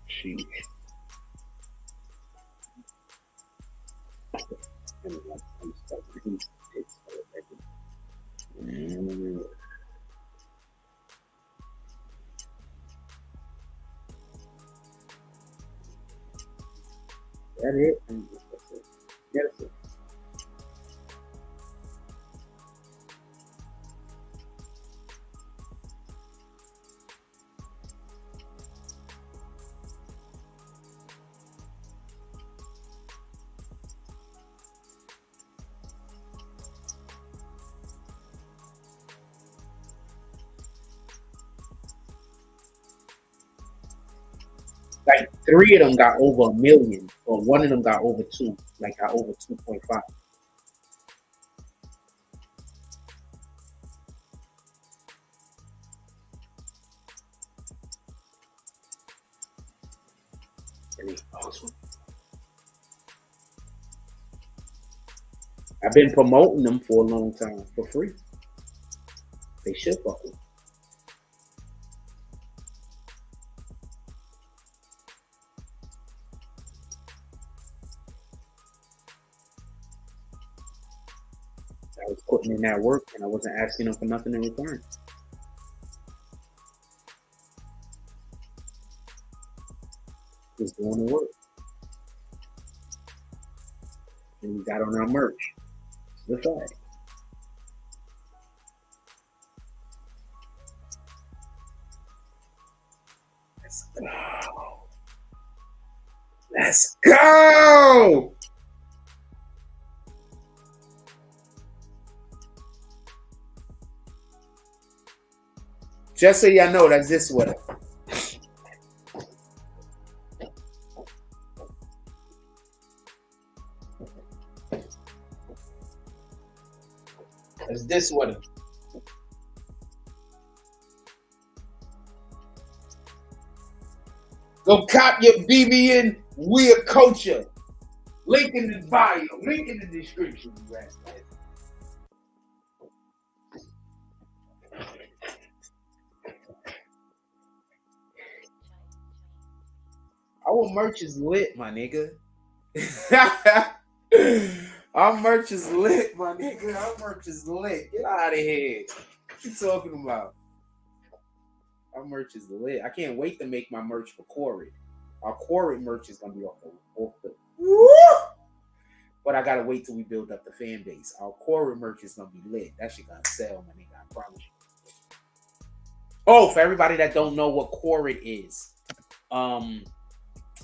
Sheesh. That it? That's it. Yeah, that's it. Like 3 of them got over 1 million, or 1 of them got over 2, like got over 2.5. I've been promoting them for a long time for free. They should fuck with. I was putting in that work and I wasn't asking them for nothing in return. Just doing the work. And we got on our merch. The fact. Let's go. Let's go. Just so y'all know, that's this sweater. That's this sweater. Go cop your BBN Weird Culture. Link in the bio. Link in the description. Our merch is lit, my nigga. Our merch is lit, my nigga. Our merch is lit. Get out of here. What you talking about? Our merch is lit. I can't wait to make my merch for Corey. Our Corey merch is gonna be off the woo! But I gotta wait till we build up the fan base. Our Corey merch is gonna be lit. That shit gonna sell, my nigga. I promise you. Oh, for everybody that don't know what Corey is,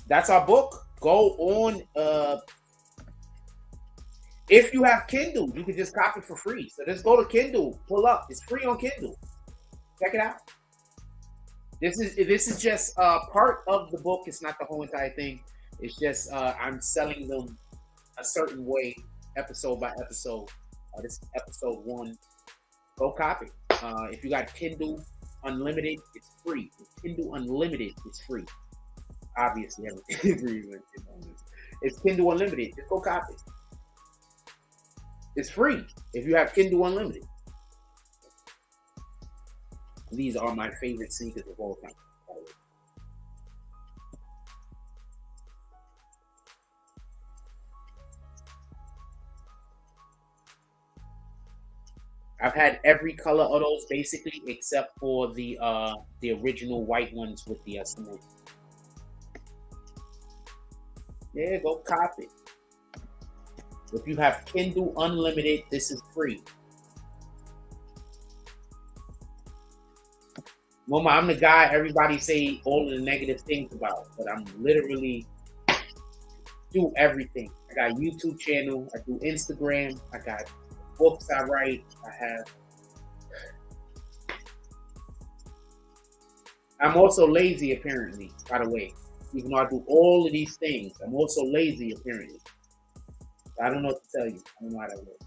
that's our book. Go on. If you have Kindle, you can just copy it for free. So just go to Kindle, pull up. It's free on Kindle. Check it out. This is just part of the book. It's not the whole entire thing. It's just I'm selling them a certain way, episode by episode. This is episode 1. Go copy. If you got Kindle Unlimited, it's free. Kindle Unlimited, it's free. Obviously, it's Kindle Unlimited. Just go copy. It's free if you have Kindle Unlimited. These are my favorite sneakers of all time. I've had every color of those basically, except for the original white ones with the cement. Yeah, go cop it. If you have Kindle Unlimited, this is free. Mama, I'm the guy everybody say all of the negative things about, but I'm literally do everything. I got a YouTube channel, I do Instagram, I got books I write, I'm also lazy apparently, by the way. Even though I do all of these things, I'm also lazy apparently. I don't know what to tell you. I don't know how that works.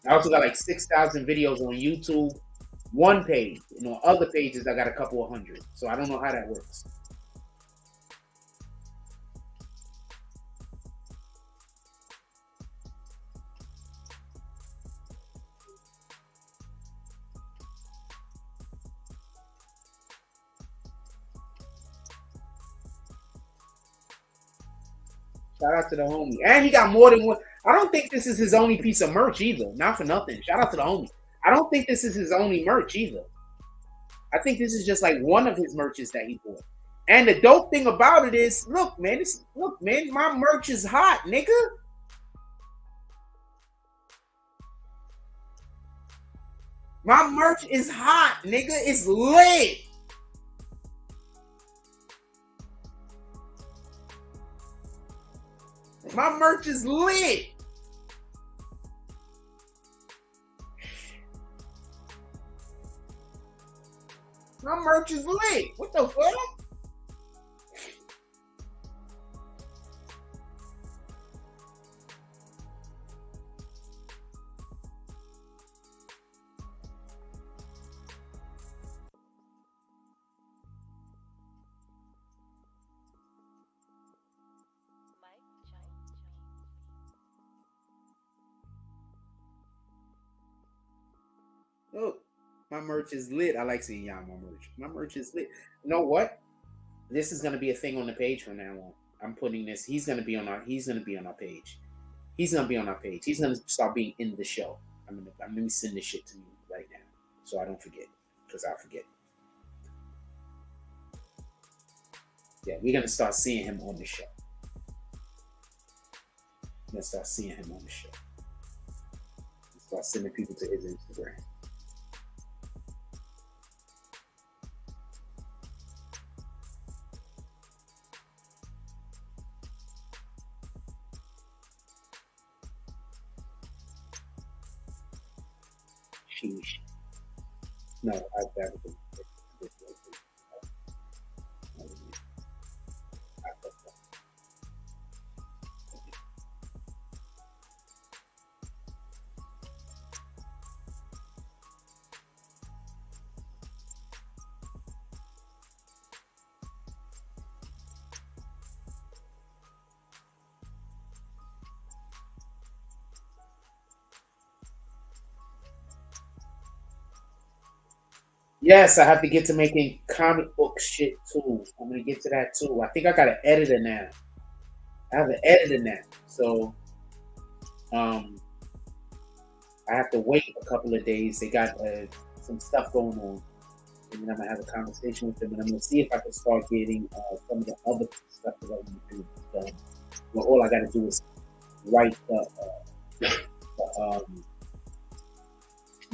I also got like 6,000 videos on YouTube, one page, and on other pages I got a couple of hundred. So I don't know how that works. Shout out to the homie. And he got more than one. I don't think this is his only piece of merch either. Not for nothing. Shout out to the homie. I don't think this is his only merch either. I think this is just like one of his merches that he bought. And the dope thing about it is, look, man, my merch is hot, nigga. My merch is hot, nigga. It's lit. My merch is lit. My merch is lit. What the fuck? Look, my merch is lit. I like seeing y'all my merch. My merch is lit. You know what? This is gonna be a thing on the page from now on. I'm putting this. He's gonna be on our page. He's gonna be on our page. He's gonna start being in the show. I'm gonna send this shit to you right now, so I don't forget, because I'll forget. Yeah, we're gonna start seeing him on the show. We're gonna start seeing him on the show. Start sending people to his Instagram. Sheesh. No, that was Yes, I have to get to making comic book shit too. I'm gonna get to that too. I think I got an editor now. I have an editor now, so um, I have to wait a couple of days. They got some stuff going on, and then I'm gonna have a conversation with them, and I'm gonna see if I can start getting some of the other stuff that I want to do done. Well, all I got to do is write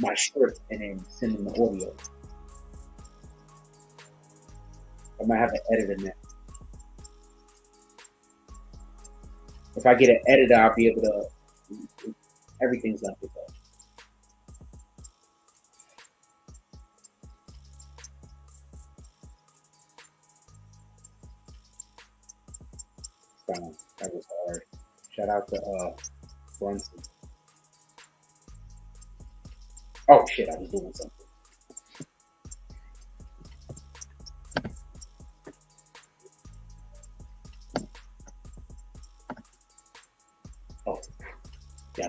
my script and then send them the audio. I might have an editor now. If I get an editor, I'll be able to. Everything's gonna pick up. That was hard. Shout out to Brunson. Oh shit, I was doing something. Oh, yeah.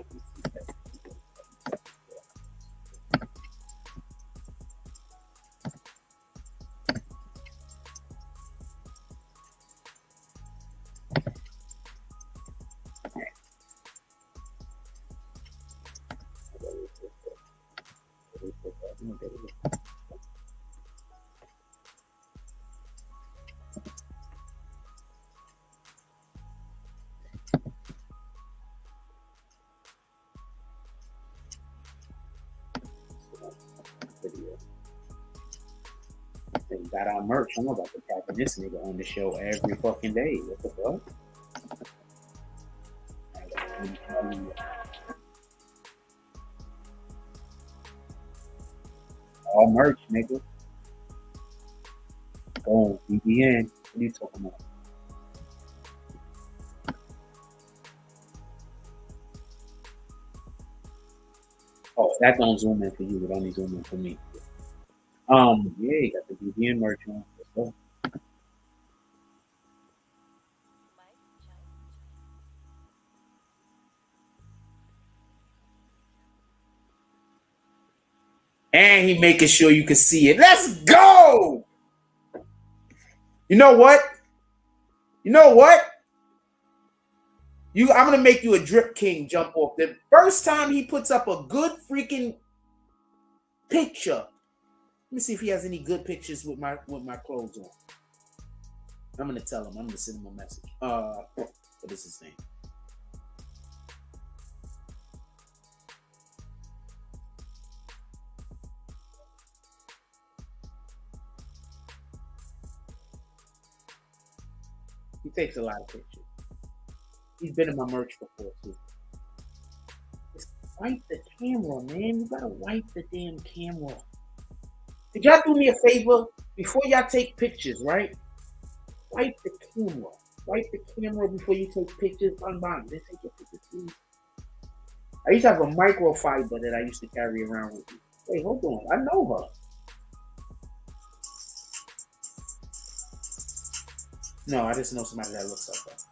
They got our merch. I'm about to tap this nigga on the show every fucking day. What the fuck? All merch, nigga. Boom, BBN. What are you talking about? Oh, that don't zoom in for you. It only zoom in for me. Yeah, you got the BBN merch on. Let's go. And he making sure you can see it. Let's go. You know what? You know what? I'm gonna make you a drip king jump off. The first time he puts up a good freaking picture. Let me see if he has any good pictures with my clothes on. I'm gonna tell him. I'm gonna send him a message. What is his name? He takes a lot of pictures. He's been in my merch before too. Just wipe the camera, man. You gotta wipe the damn camera. Could y'all do me a favor before y'all take pictures, right? Wipe the camera. Wipe the camera before you take pictures. Unbind. Let's take your pictures, please. I used to have a microfiber that I used to carry around with me. Wait, hold on. I know her. No, I just know somebody that looks like that.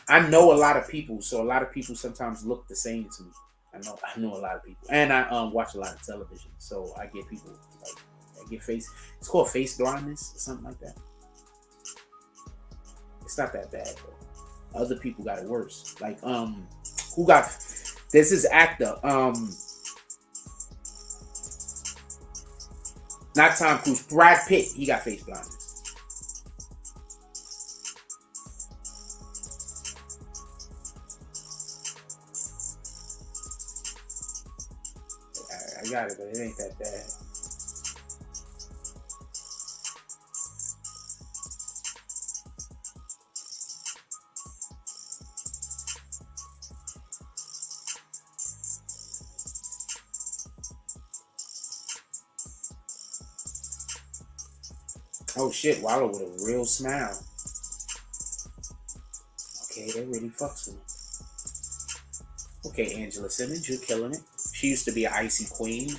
I know a lot of people, so a lot of people sometimes look the same to me. I know a lot of people, and I watch a lot of television, so I get people like I get face. It's called face blindness or something like that. It's not that bad though. Other people got it worse. Like who got? There's this actor. Not Tom Cruise. Brad Pitt. He got face blindness. I got it, but it ain't that bad. Oh shit, Wallow with a real smile. Okay, that really fucks with me. Okay, Angela Simmons, you're killing it. She used to be an Icy Queen.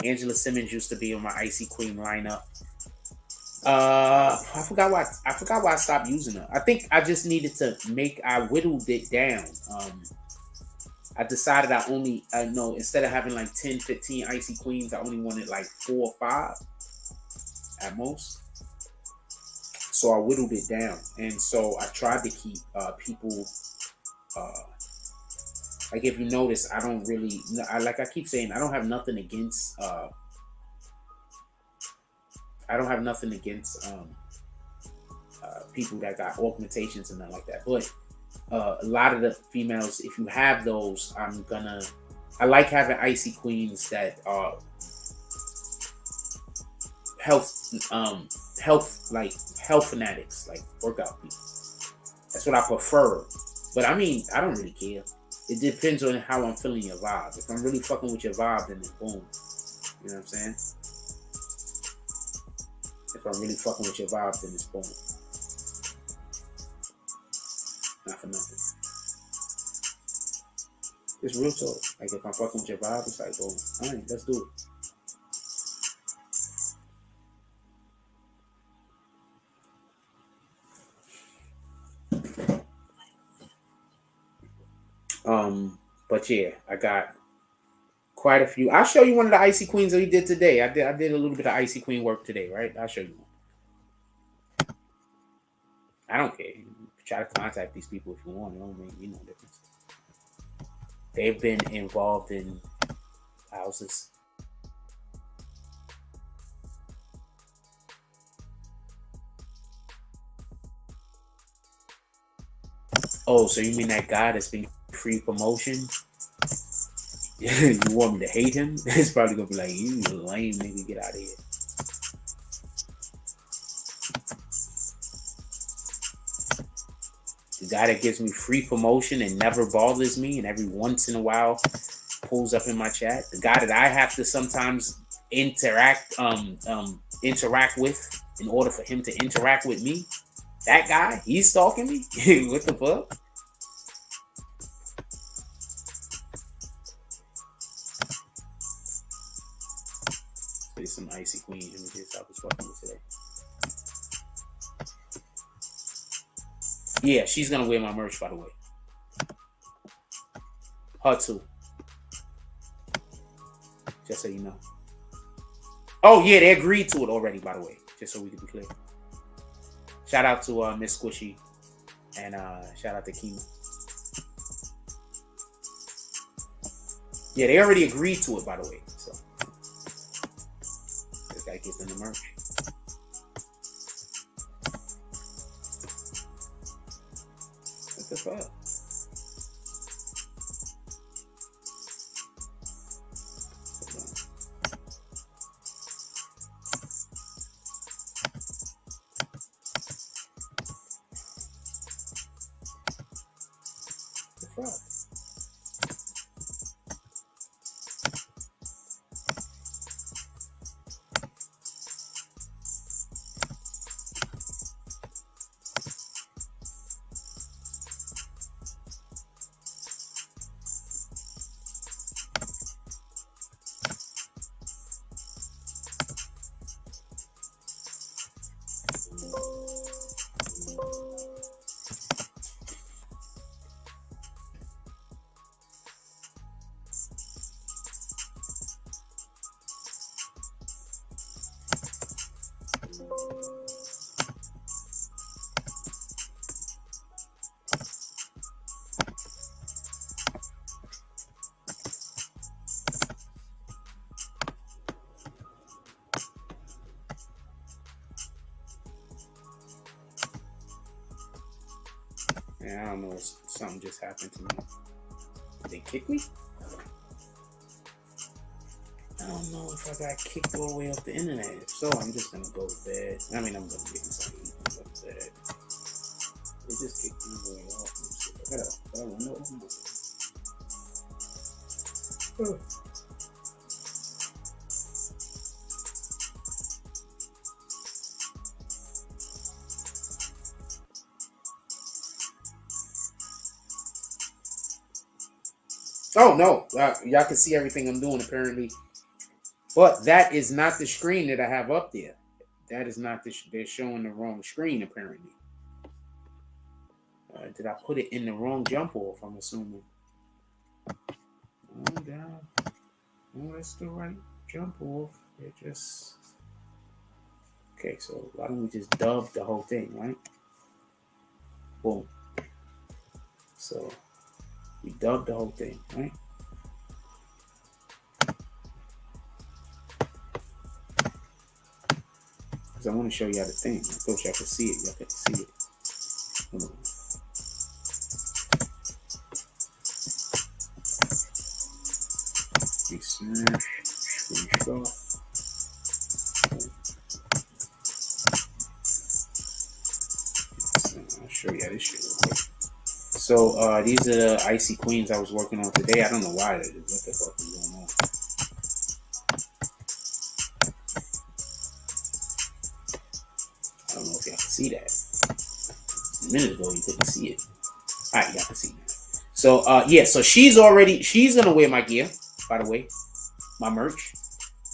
Angela Simmons used to be on my Icy Queen lineup. I forgot why I stopped using her. I think I just needed to I whittled it down. I decided I know instead of having like 10, 15 Icy Queens, I only wanted like 4 or 5 at most. So I whittled it down, and so I tried to keep people. Like if you notice, I don't really. I keep saying, I don't have nothing against. I don't have nothing against people that got augmentations and nothing like that. But a lot of the females, if you have those, I like having Icy Queens that are health fanatics, like workout people. That's what I prefer. But I mean, I don't really care. It depends on how I'm feeling your vibe. If I'm really fucking with your vibe, then it's boom. You know what I'm saying? If I'm really fucking with your vibe, then it's boom. Not for nothing. It's real talk. Like if I'm fucking with your vibe, it's like boom. Alright, let's do it. But yeah, I got Quite a few. I'll show you one of the Icy Queens that he did today. I did a little bit of Icy Queen work today, right? I'll show you one. I don't care. Try to contact these people if you want. It don't make no difference. They've been involved in houses. Oh, so you mean that guy that's been free promotion? You want me to hate him? It's probably gonna be like, you lame nigga, get out of here. The guy that gives me free promotion and never bothers me, and every once in a while pulls up in my chat. The guy that I have to sometimes interact with in order for him to interact with me. That guy, he's stalking me. What the fuck? There's some Icy Queen images I was fucking with today. Yeah, she's gonna wear my merch, by the way. Her too. Just so you know. Oh yeah, they agreed to it already, by the way. Just so we can be clear. Shout out to Miss Squishy and shout out to Kima. Yeah, they already agreed to it, by the way. So just gotta get them the merch. What the fuck? Yeah, I don't know. Something just happened to me. Did they kick me? I don't know if I got kicked all the way off the internet. If so, I'm just gonna go to bed. I mean, I'm gonna get something. I'm going to bed. They just kicked me all the way off. I gotta window open. Oh no, y'all can see everything I'm doing apparently, but that is not the screen that I have up there. That is not they're showing the wrong screen apparently. Did I put it in the wrong jump off? I'm assuming. Oh down. Oh, that's the right jump off. It just okay. So why don't we just dub the whole thing, right? Boom. So we dubbed the whole thing, right? Because I want to show y'all the thing. I thought y'all could see it. Y'all could see it. Hold on. Screenshot. I'll show y'all this shit real quick. So these are the Icy Queens I was working on today. I don't know why. What the fuck is going on? I don't know if y'all can see that. A minute ago you couldn't see it. All right, y'all can see that. So yeah, so she's gonna wear my gear, by the way, my merch.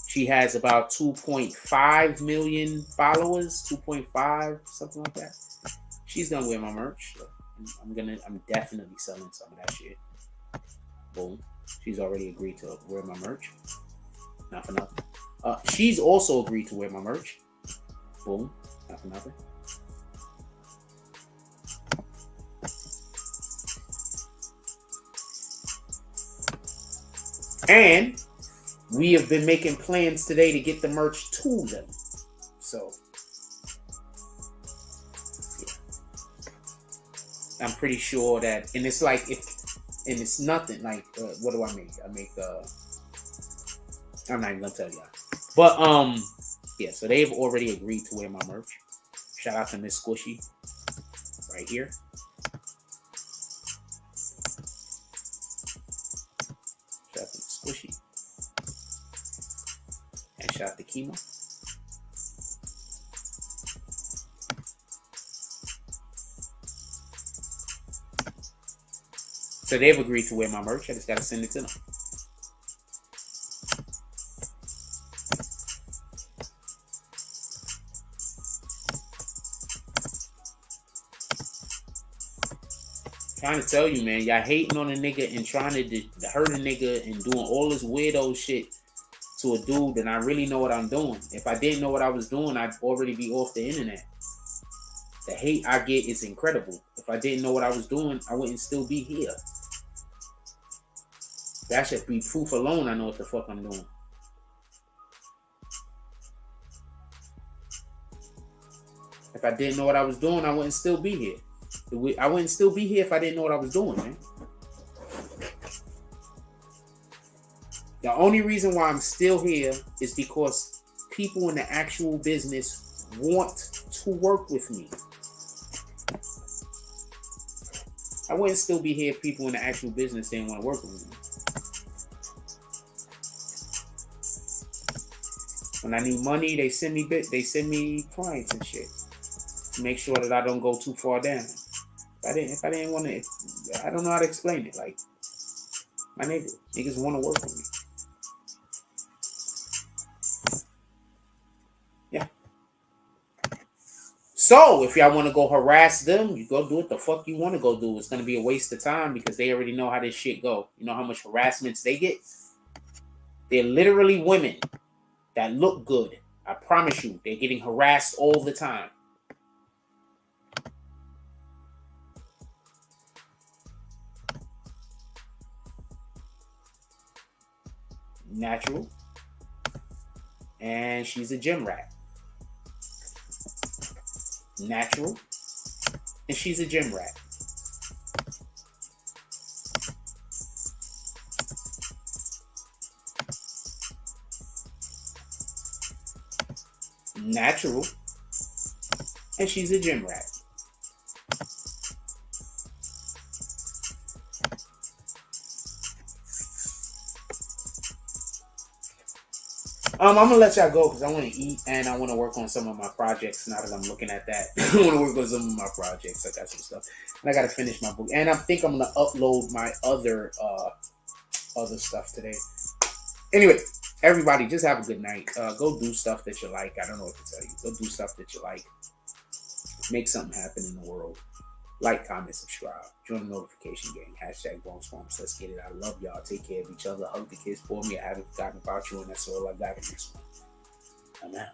She has about 2.5 million followers, 2.5, something like that. She's gonna wear my merch. So I'm definitely selling some of that shit. Boom. She's already agreed to wear my merch. Not for nothing. She's also agreed to wear my merch. Boom. Not for nothing. And we have been making plans today to get the merch to them. So, yeah. I'm pretty sure that, and it's like, and it's nothing like, what do I make? I make, I'm not even gonna tell y'all. But, yeah, so they've already agreed to wear my merch. Shout out to Miss Squishy right here. Shout out to Miss Squishy. And shout out to Kimo. So they've agreed to wear my merch. I just gotta send it to them. Trying to tell you, man, y'all hating on a nigga and trying to hurt a nigga and doing all this weirdo shit to a dude, and I really know what I'm doing. If I didn't know what I was doing, I'd already be off the internet. The hate I get is incredible. If I didn't know what I was doing, I wouldn't still be here. That should be proof alone I know what the fuck I'm doing. If I didn't know what I was doing, I wouldn't still be here. I wouldn't still be here if I didn't know what I was doing, man. The only reason why I'm still here is because people in the actual business want to work with me. I wouldn't still be here if people in the actual business didn't want to work with me. When I need money, they send me clients and shit to make sure that I don't go too far down. If I didn't want to, I don't know how to explain it. Like, my niggas want to work with me. Yeah. So if y'all want to go harass them, you go do what the fuck you want to go do. It's gonna be a waste of time because they already know how this shit go. You know how much harassments they get? They're literally women that look good. I promise you, they're getting harassed all the time. Natural. And she's a gym rat. Natural. And she's a gym rat. Natural. And she's a gym rat. I'm gonna let y'all go because I want to eat and I want to work on some of my projects. Now that I'm looking at that, I want to work on some of my projects. I got some stuff, and I got to finish my book. And I think I'm gonna upload my other stuff today. Anyway, everybody, just have a good night. Go do stuff that you like. I don't know what to tell you. Go do stuff that you like. Make something happen in the world. Like, comment, subscribe. Join the notification gang. #BoneSwarms. Let's get it. I love y'all. Take care of each other. Hug the kids for me. I haven't forgotten about you, and that's all I got in this one. I'm out.